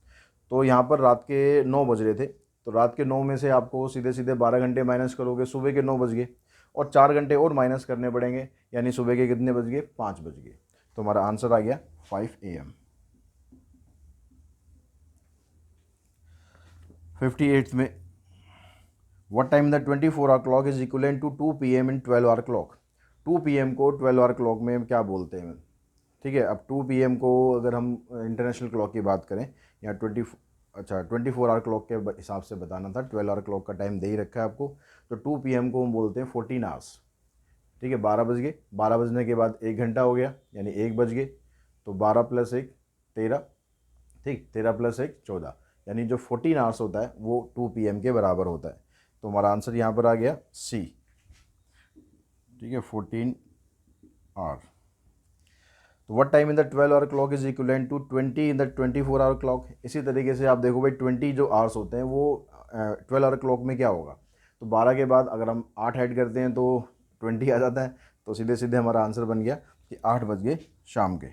तो यहाँ पर रात के 9 बज रहे थे, तो रात के 9 में से आपको सीधे सीधे 12 घंटे माइनस करोगे, सुबह के 9 बज गए, और 4 घंटे और माइनस करने पड़ेंगे, यानी सुबह के कितने बज गए, 5 बज गए। तो हमारा आंसर आ गया 5 AM। 58th में what time the 24 hour clock is equivalent to 2 PM in 12 hour clock. 2 PM को 12 आवर क्लॉक में क्या बोलते हैं। ठीक है, अब 2 PM को अगर हम इंटरनेशनल क्लॉक की बात करें या 24 आवर क्लॉक के हिसाब से बताना था, 12 आवर क्लॉक का टाइम दे ही रखा है आपको। तो 2 PM को हम बोलते हैं 14 आवर्स। ठीक है, 12 बज गए, 12 बजने के बाद 1 घंटा हो गया, यानी 1 बज गए, तो 12 + 1 13, ठीक, 13 + 1 14, यानी जो 14 आवर्स होता है वो 2 PM के बराबर होता है। तो हमारा आंसर यहाँ पर आ गया C। ठीक है, 14 आवर। तो what time in the 12 hour clock is equivalent to 20 in the 24 hour clock. इसी तरीके से आप देखो भाई 20 जो आवर्स होते हैं वो 12 आवर क्लॉक में क्या होगा, तो 12 के बाद अगर हम 8 ऐड करते हैं तो 20 आ जाता है। तो सीधे सीधे हमारा आंसर बन गया कि 8 बज गए शाम के।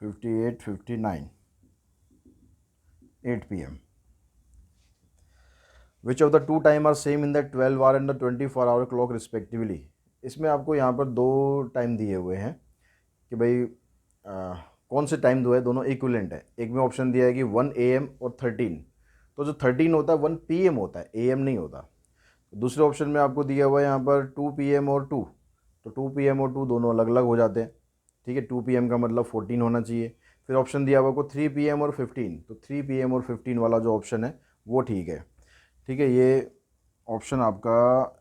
58, 59, 8 PM। Which of the 2 time are same in the 12 hour and the 24 hour clock respectively. इसमें आपको यहाँ पर 2 टाइम दिए हुए हैं कि भाई कौन से टाइम दो है, दोनों इक्विवेलेंट है। एक में ऑप्शन दिया है कि 1 AM और 13, तो जो 13 होता है 1 PM होता है, AM नहीं होता। दूसरे ऑप्शन में आपको दिया हुआ है यहाँ पर 2 PM और 2, तो 2 PM और 2 दोनों अलग अलग हो जाते हैं। ठीक है, 2 PM का मतलब 14 होना चाहिए। फिर ऑप्शन दिया हुआ को 3 PM और 15, तो 3 PM और 15 वाला जो ऑप्शन है वो ठीक है। ठीक है, ये ऑप्शन आपका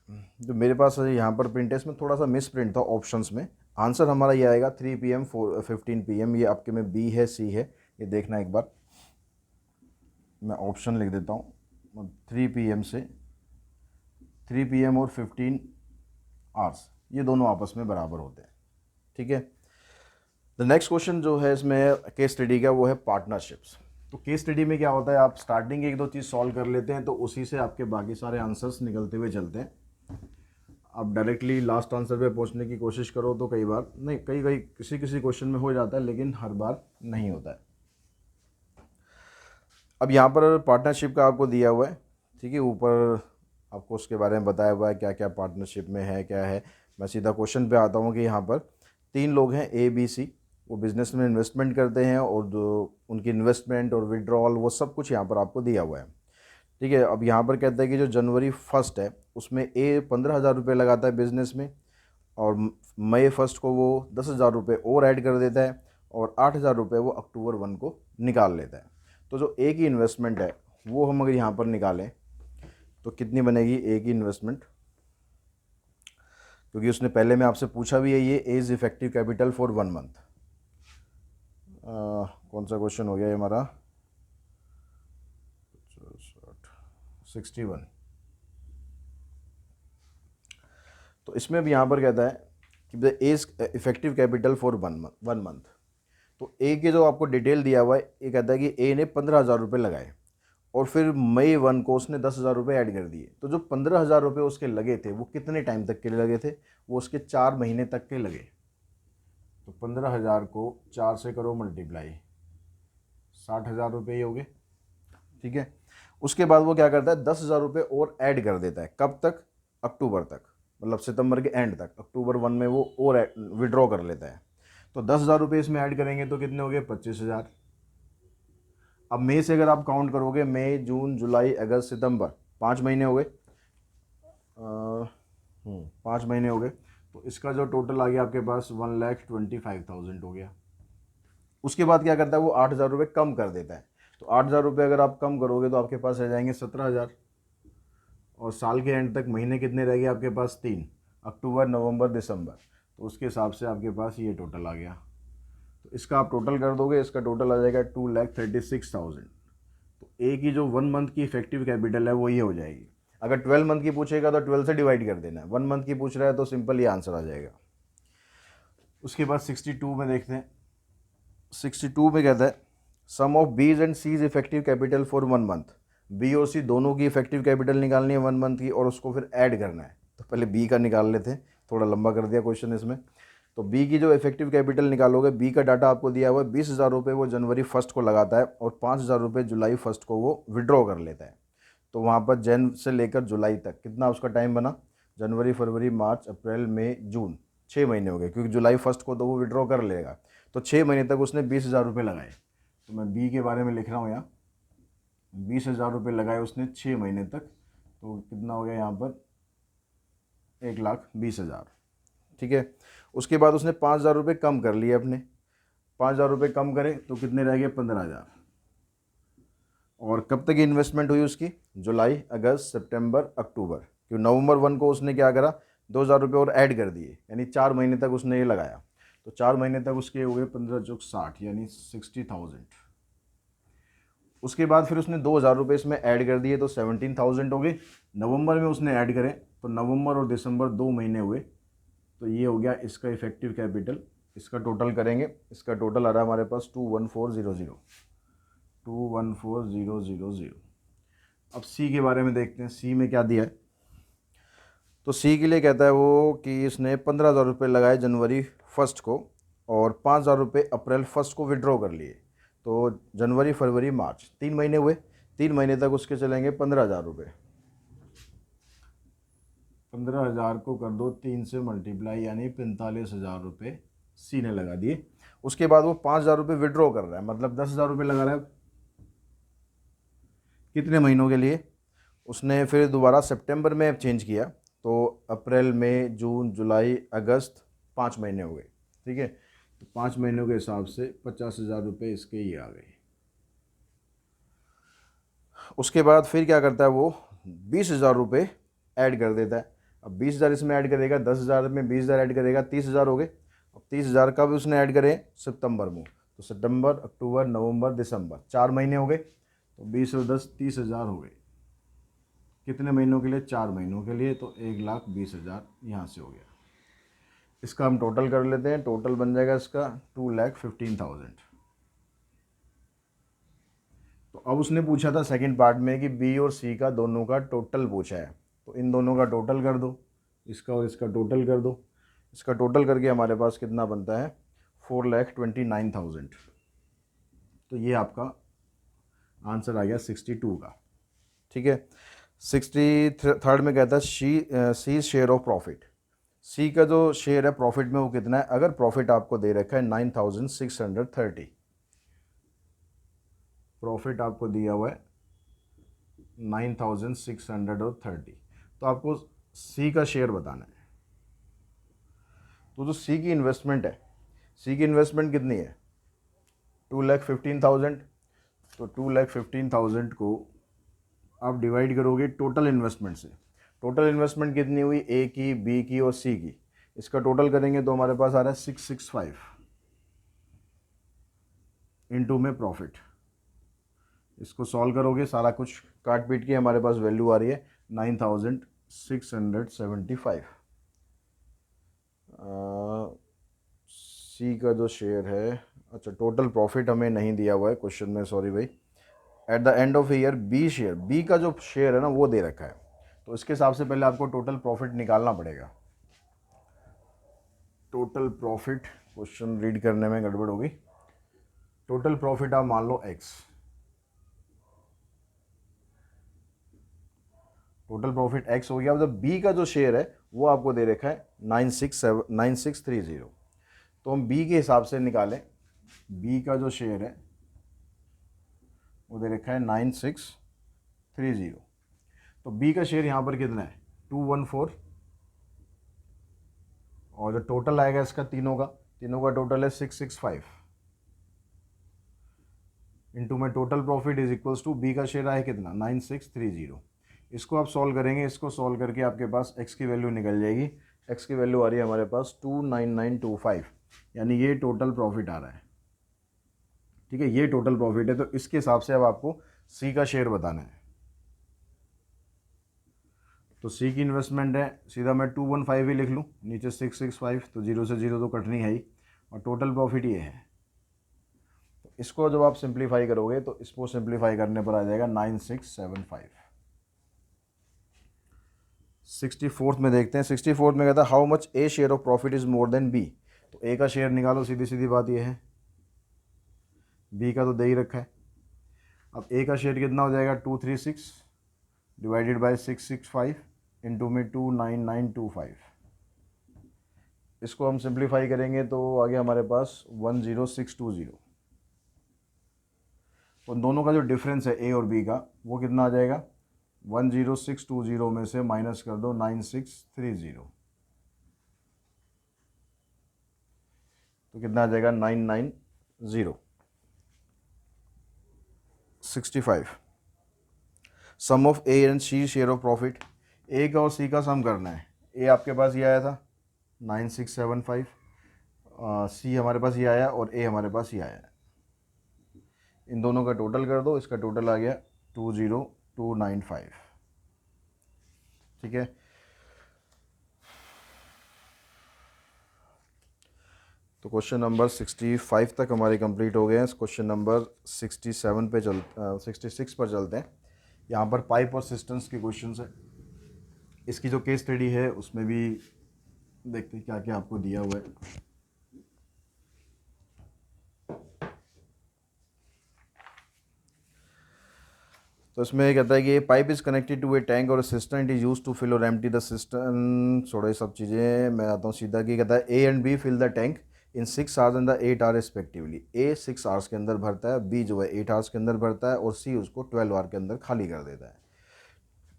जो मेरे पास यहाँ पर प्रिंट है इसमें थोड़ा सा मिस प्रिंट था ऑप्शंस में। आंसर हमारा ये आएगा 3 PM 15 PM। ये आपके में B है, C है, ये देखना एक बार। मैं ऑप्शन लिख देता हूँ, 3 PM से 3 PM और 15 आवर्स, ये दोनों आपस में बराबर होते हैं। ठीक है, द नेक्स्ट क्वेश्चन जो है इसमें केस स्टडी का वो है पार्टनरशिप्स। तो केस स्टडी में क्या होता है, आप स्टार्टिंग 1-2 चीज़ सॉल्व कर लेते हैं, तो उसी से आपके बाकी सारे आंसर्स निकलते हुए चलते हैं। आप डायरेक्टली लास्ट आंसर पे पहुंचने की कोशिश करो तो कई बार नहीं, कई किसी क्वेश्चन में हो जाता है, लेकिन हर बार नहीं होता है। अब यहाँ पर पार्टनरशिप का आपको दिया हुआ है। ठीक है, ऊपर आपको उसके बारे में बताया हुआ है क्या क्या पार्टनरशिप में है, क्या है। मैं सीधा क्वेश्चन पे आता हूँ कि यहाँ पर 3 लोग हैं A B C, वो बिज़नेस में इन्वेस्टमेंट करते हैं और जो उनकी इन्वेस्टमेंट और विड्रॉल वो सब कुछ यहाँ पर आपको दिया हुआ है। ठीक है, अब यहाँ पर कहता है कि जो जनवरी 1 है उसमें ए 15,000 रुपये लगाता है बिज़नेस में, और मई 1 को वो 10,000 रुपये और ऐड कर देता है, और 8,000 रुपये वो अक्टूबर 1 को निकाल लेता है। तो जो ए की इन्वेस्टमेंट है वो हम अगर यहाँ पर निकालें तो कितनी बनेगी ए की इन्वेस्टमेंट, क्योंकि उसने पहले में आपसे पूछा भी है ये as effective capital for 1 month. कौन सा क्वेश्चन हो गया ये हमारा, 61। तो इसमें भी यहाँ पर कहता है कि the as effective capital for 1 month. तो ए के जो आपको डिटेल दिया हुआ है ये कहता है कि ए ने 15,000 रुपये लगाए और फिर मई 1 को उसने 10,000 रुपये ऐड कर दिए। तो जो 15,000 रुपये उसके लगे थे वो कितने टाइम तक के लिए लगे थे, वो उसके 4 महीने तक के लगे। तो 15,000 को 4 से करो मल्टीप्लाई, 60,000 रुपये ही हो गए। ठीक है, उसके बाद वो क्या करता है 10,000 रुपये और ऐड कर देता है। कब तक, अक्टूबर तक, मतलब सितंबर के एंड तक, अक्टूबर 1 में वो और विड्रॉ कर लेता है। तो 10,000 रुपये इसमें ऐड करेंगे तो कितने हो गए 25,000। अब मई से अगर आप काउंट करोगे, मई जून जुलाई अगस्त सितंबर, 5 महीने हो गए, 5 महीने हो गए। तो इसका जो टोटल आ गया आपके पास 1,25,000 हो गया। उसके बाद क्या करता है वो 8,000 रुपये कम कर देता है। तो 8,000 रुपये अगर आप कम करोगे तो आपके पास रह जाएंगे 17,000, और साल के एंड तक महीने कितने रह गए आपके पास 3, अक्टूबर नवंबर दिसंबर। तो उसके हिसाब से आपके पास ये टोटल आ गया। तो इसका आप टोटल कर दोगे, इसका टोटल आ जाएगा 2,36,000। तो ए की जो 1 मंथ की इफेक्टिव कैपिटल है वो ये हो जाएगी। अगर 12 मंथ की पूछेगा तो 12 से डिवाइड कर देना है, 1 मंथ की पूछ रहा है तो सिंपल ये आंसर आ जाएगा। उसके बाद 62 में देखते हैं। 62 में कहता है sum of B's and C's effective capital for 1 month. B और सी दोनों की इफेक्टिव कैपिटल निकालनी है 1 मंथ की, और उसको फिर ऐड करना है। तो पहले बी का निकाल लेते हैं, थोड़ा लंबा कर दिया क्वेश्चन इसमें। तो बी की जो इफेक्टिव कैपिटल निकालोगे, बी का डाटा आपको दिया हुआ है 20,000 रुपये वो जनवरी 1 को लगाता है, और 5,000 रुपये जुलाई 1 को वो विड्रॉ कर लेता है। तो वहाँ पर जन से लेकर जुलाई तक कितना उसका टाइम बना, जनवरी फरवरी मार्च अप्रैल मई जून, 6 महीने हो गए, क्योंकि जुलाई 1 को तो वो विड्रॉ कर लेगा। तो 6 महीने तक उसने 20,000 रुपये लगाए। तो मैं बी के बारे में लिख रहा हूँ यहाँ, 20,000 रुपये लगाए उसने 6 महीने तक। तो कितना हो गया यहाँ पर 1,20,000। ठीक है, उसके बाद उसने 5,000 रुपये कम कर लिए अपने, 5,000 रुपये कम करे तो कितने रह गए 15,000। और कब तक इन्वेस्टमेंट हुई उसकी, जुलाई अगस्त सितंबर अक्टूबर, क्योंकि नवंबर 1 को उसने क्या करा 2,000 रुपये और ऐड कर दिए, यानी 4 महीने तक उसने ये लगाया। तो 4 महीने तक उसके हो गए 15 चौक 60, यानी 60,000। उसके बाद फिर उसने 2,000 रुपये इसमें ऐड कर दिए तो 17,000 हो गए। नवंबर में उसने ऐड करें तो नवंबर और दिसंबर 2 महीने हुए। तो ये हो गया इसका इफेक्टिव कैपिटल। इसका टोटल करेंगे, इसका टोटल आ रहा है हमारे पास 214,000। 214,000। अब सी के बारे में देखते हैं, सी में क्या दिया है। तो सी के लिए कहता है वो कि इसने 15,000 रुपये लगाए जनवरी 1 को, और 5,000 रुपये अप्रैल 1 को विड्रॉ कर लिए। तो जनवरी फरवरी मार्च 3 महीने हुए, 3 महीने तक उसके चलेंगे 15,000 रुपये। 15,000 को कर दो 3 से मल्टीप्लाई, यानी 45,000 रुपये सी ने लगा दिए। उसके बाद वो 5,000 रुपये विड्रॉ कर रहा है, मतलब 10,000 रुपये लगा रहा है। कितने महीनों के लिए, उसने फिर दोबारा सितंबर में चेंज किया, तो अप्रैल मई जून जुलाई अगस्त 5 महीने हो गए। ठीक है, तो 5 महीनों के हिसाब से 50,000 रुपये इसके ये आ गए। उसके बाद फिर क्या करता है वो 20,000 रुपये ऐड कर देता है। अब 20,000 इसमें ऐड करेगा, 10,000 में 20,000 ऐड करेगा, 30,000 हो गए। अब 30,000 कब उसने ऐड करे, सितंबर में। तो सितंबर अक्टूबर नवंबर दिसंबर 4 महीने हो गए। तो 20 और 10 30,000 हो गए। कितने महीनों के लिए, 4 महीनों के लिए। तो 1,20,000 यहाँ से हो गया। इसका हम टोटल कर लेते हैं, टोटल बन जाएगा इसका 2,15,000। तो अब उसने पूछा था सेकंड पार्ट में कि बी और सी का दोनों का टोटल पूछा है, तो इन दोनों का टोटल कर दो, इसका और इसका टोटल कर दो। इसका टोटल करके हमारे पास कितना बनता है 4,29,000। तो ये आपका आंसर आ गया 62 का। ठीक है, 63rd में कहता है सी शेयर ऑफ प्रॉफिट। सी का जो शेयर है प्रॉफिट में वो कितना है, अगर प्रॉफिट आपको दे रखा है 9630, प्रॉफिट आपको दिया हुआ है 9630, तो आपको सी का शेयर बताना है। तो जो सी की इन्वेस्टमेंट है, सी की इन्वेस्टमेंट कितनी है, 2,15,000। तो 2,15,000 को आप डिवाइड करोगे टोटल इन्वेस्टमेंट से। टोटल इन्वेस्टमेंट कितनी हुई, ए की, बी की और सी की, इसका टोटल करेंगे तो हमारे पास आ रहा है 665 इंटू में प्रॉफिट। इसको सॉल्व करोगे, सारा कुछ काट पीट के हमारे पास वैल्यू आ रही है 9675। सी का जो शेयर है, अच्छा टोटल प्रॉफिट हमें नहीं दिया हुआ है क्वेश्चन में, सॉरी भाई। At the end of year B share, B का जो शेयर है ना वो दे रखा है, तो इसके हिसाब से पहले आपको टोटल प्रॉफिट निकालना पड़ेगा। टोटल प्रॉफिट, क्वेश्चन रीड करने में गड़बड़ होगी। टोटल प्रॉफिट आप मान लो एक्स, टोटल प्रॉफिट एक्स हो गया। अब जब बी का जो शेयर है वो आपको दे रखा है 9630, तो हम बी के हिसाब से निकालें। बी का जो शेयर है वो दे रखा है 9630, तो बी का शेयर यहाँ पर कितना है 214, और जो टोटल आएगा इसका तीनों का टोटल है 665 इंटू में total profit is equals to B का शेयर आया कितना 9630। इसको आप सॉल्व करेंगे, इसको सॉल्व करके आपके पास एक्स की वैल्यू निकल जाएगी। एक्स की वैल्यू आ रही है हमारे पास 29925, यानी ये टोटल प्रॉफिट आ रहा है। ठीक है, ये टोटल प्रॉफिट है, तो इसके हिसाब से अब आपको सी का शेयर बताना है। तो सी की इन्वेस्टमेंट है, सीधा मैं 215 ही लिख लूँ, नीचे 665, तो जीरो से जीरो तो कटनी है ही, और टोटल प्रॉफिट ये है। तो इसको जब आप सिंप्लीफाई करोगे तो इसको सिंप्लीफाई करने पर आ जाएगा 9675। 64th में देखते हैं। 64th में कहता है how much A share of profit is more than B. तो ए का शेयर निकालो, सीधी सीधी बात ये है, बी का तो दे ही रखा है। अब ए का शेयर कितना हो जाएगा 236 डिवाइडेड बाय 665 इंटू में 29925। इसको हम सिंप्लीफाई करेंगे तो आगे हमारे पास 10620। तो दोनों का जो डिफरेंस है ए और बी का वो कितना आ जाएगा, 10620 में से माइनस कर दो 9630, तो कितना आ जाएगा 990। 65 sum of A and C share of profit, A का और सी का सम करना है। ए आपके पास ये आया था 9675, सी हमारे पास ये आया और ए हमारे पास ये आया। इन दोनों का टोटल कर दो, इसका टोटल आ गया 20295। ठीक है, तो क्वेश्चन नंबर 65 तक हमारे कंप्लीट हो गए हैं। क्वेश्चन नंबर 67 पे 66 पर चलते हैं। यहाँ पर पाइप और सिस्टम्स के क्वेश्चन है। इसकी जो केस स्टडी है उसमें भी देखते हैं क्या क्या आपको दिया हुआ है। तो इसमें कहता है कि pipe is connected to a tank और system, it is use to fill और एम्प्टी द सिस्टम। थोड़ा सब चीज़ें मैं आता हूँ सीधा कि कहता है A and B fill the tank in 6 hours and the 8 hour respectively. A 6 hours के अंदर भरता है, बी जो है 8 आवर्स के अंदर भरता है, और सी उसको 12 आवर के अंदर खाली कर देता है।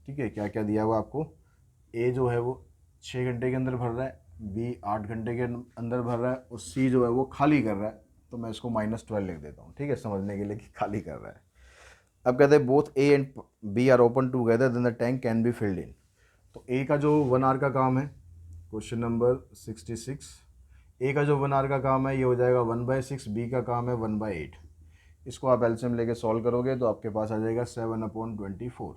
ठीक है, क्या क्या दिया हुआ आपको, ए जो है वो 6 घंटे के अंदर भर रहा है, बी 8 घंटे के अंदर भर रहा है, और सी जो है वो खाली कर रहा है। तो मैं इसको -12 लिख देता हूँ, ठीक है, समझने के लिए कि खाली कर रहा है। अब कहते हैं both A and B are open together then the tank can be filled in. तो ए का जो 1 आवर का काम है, क्वेश्चन नंबर 66, ए का जो 1 आवर का काम है ये हो जाएगा 1/6, बी का काम है 1/8। इसको आप एलसीएम लेके सॉल्व करोगे तो आपके पास आ जाएगा 7/24।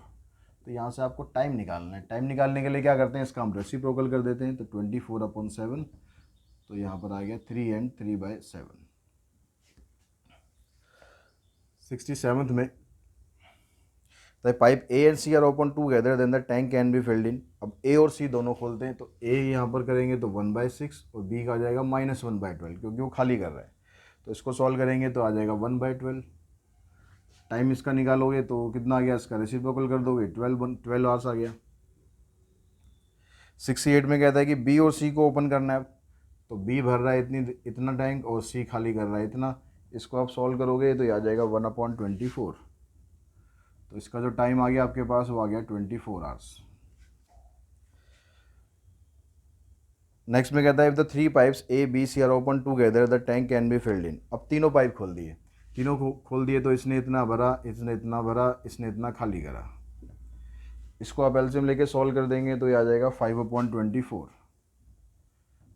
तो यहाँ से आपको टाइम निकालना है। टाइम निकालने के लिए क्या करते हैं, इसका हम रेसिप्रोकल कर देते हैं। तो 24/7, तो यहाँ पर आ गया 3 and 3/7। 67th में the pipe A and C are open together then the tank can be filled in. अब ए और सी दोनों खोलते हैं, तो ए यहाँ पर करेंगे तो 1/6 और बी का आ जाएगा -1/12, क्योंकि वो खाली कर रहा है। तो इसको सॉल्व करेंगे तो आ जाएगा 1/12। टाइम इसका निकालोगे तो कितना आ गया, इसका रेसिप्रोकल कर दोगे 12 आवर्स आ गया। 68 में कहता है कि बी और सी को ओपन करना है, तो बी भर रहा है इतना टैंक और सी खाली कर रहा है इतना। इसको आप सॉल्व करोगे तो ये आ जाएगा 1/24। तो इसका जो टाइम आ गया आपके पास वो आ गया 24 आवर्स। नेक्स्ट में कहता है if the 3 pipes A B C are open together the tank can be filled in. अब तीनों पाइप खोल दिए, तीनों खोल दिए तो इसने इतना भरा, इसने इतना भरा, इसने इतना खाली करा। इसको आप एलसीएम लेके सॉल्व कर देंगे तो ये आ जाएगा 5/24।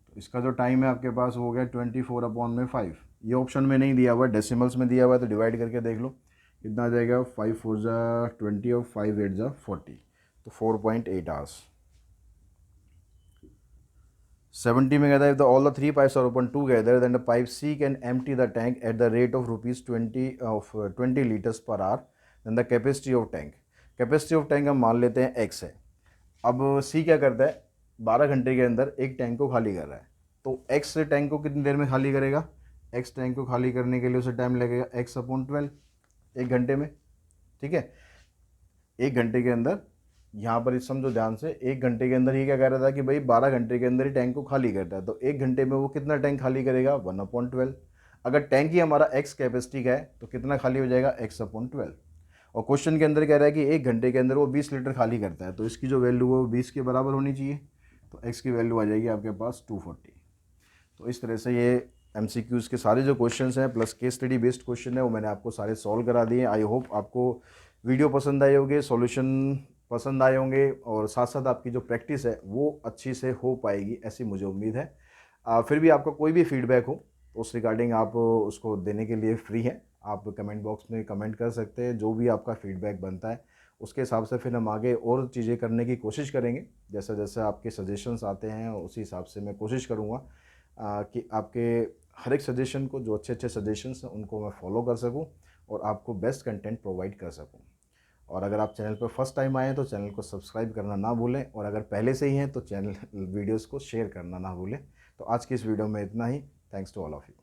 तो इसका जो टाइम है आपके पास वो हो गया 24/5। ये ऑप्शन में नहीं दिया हुआ है, डेसिमल्स में दिया हुआ है, तो डिवाइड करके देख लो कितना आ जाएगा। 5 4 ज़ा 20 और 5 8 ज़ा 40, तो 4.8 आवर्स। 70 में कहता है if the all the 3 pipes are open together then the pipe C can empty the tank at the rate of rupees 20 liters per hour then the capacity of tank हम मान लेते हैं x है। अब C क्या करता है, 12 घंटे के अंदर एक टैंक को खाली कर रहा है, तो x टैंक को कितनी देर में खाली करेगा, x टैंक को खाली करने के लिए उसे टाइम लगेगा x/12 एक घंटे में। ठीक है, एक घंटे के अंदर, यहाँ पर इस समझो ध्यान से, एक घंटे के अंदर ये क्या कह रहा था कि भाई 12 घंटे के अंदर ही टैंक को खाली करता है, तो एक घंटे में वो कितना टैंक खाली करेगा 1/12। अगर टैंक ही हमारा x कैपेसिटी का है तो कितना खाली हो जाएगा x/12। और क्वेश्चन के अंदर कह रहा है कि एक घंटे के अंदर वो 20 लीटर खाली करता है, तो इसकी जो वैल्यू है वो 20 के बराबर होनी चाहिए, तो x की वैल्यू आ जाएगी आपके पास 240। तो इस तरह से ये MCQs के सारे जो क्वेश्चन हैं plus case study based question है वो मैंने आपको सारे सॉल्व करा दिए। आई होप आपको वीडियो पसंद आए होंगे, सॉल्यूशन पसंद आए होंगे, और साथ साथ आपकी जो प्रैक्टिस है वो अच्छी से हो पाएगी, ऐसी मुझे उम्मीद है। फिर भी आपका कोई भी फीडबैक हो उस रिगार्डिंग आप उसको देने के लिए फ्री हैं, आप कमेंट बॉक्स में कमेंट कर सकते हैं। जो भी आपका फीडबैक बनता है उसके हिसाब से फिर हम आगे और चीज़ें करने की कोशिश करेंगे। जैसा जैसा आपके सजेशंस आते हैं उसी हिसाब से मैं कोशिश करूँगा कि आपके हर एक सजेशन को, जो अच्छे अच्छे सजेशंस हैं उनको मैं फॉलो कर सकूँ और आपको बेस्ट कंटेंट प्रोवाइड कर सकूँ। और अगर आप चैनल पर फर्स्ट टाइम आए हैं तो चैनल को सब्सक्राइब करना ना भूलें, और अगर पहले से ही हैं तो चैनल वीडियोस को शेयर करना ना भूलें। तो आज की इस वीडियो में इतना ही। Thanks to all of you.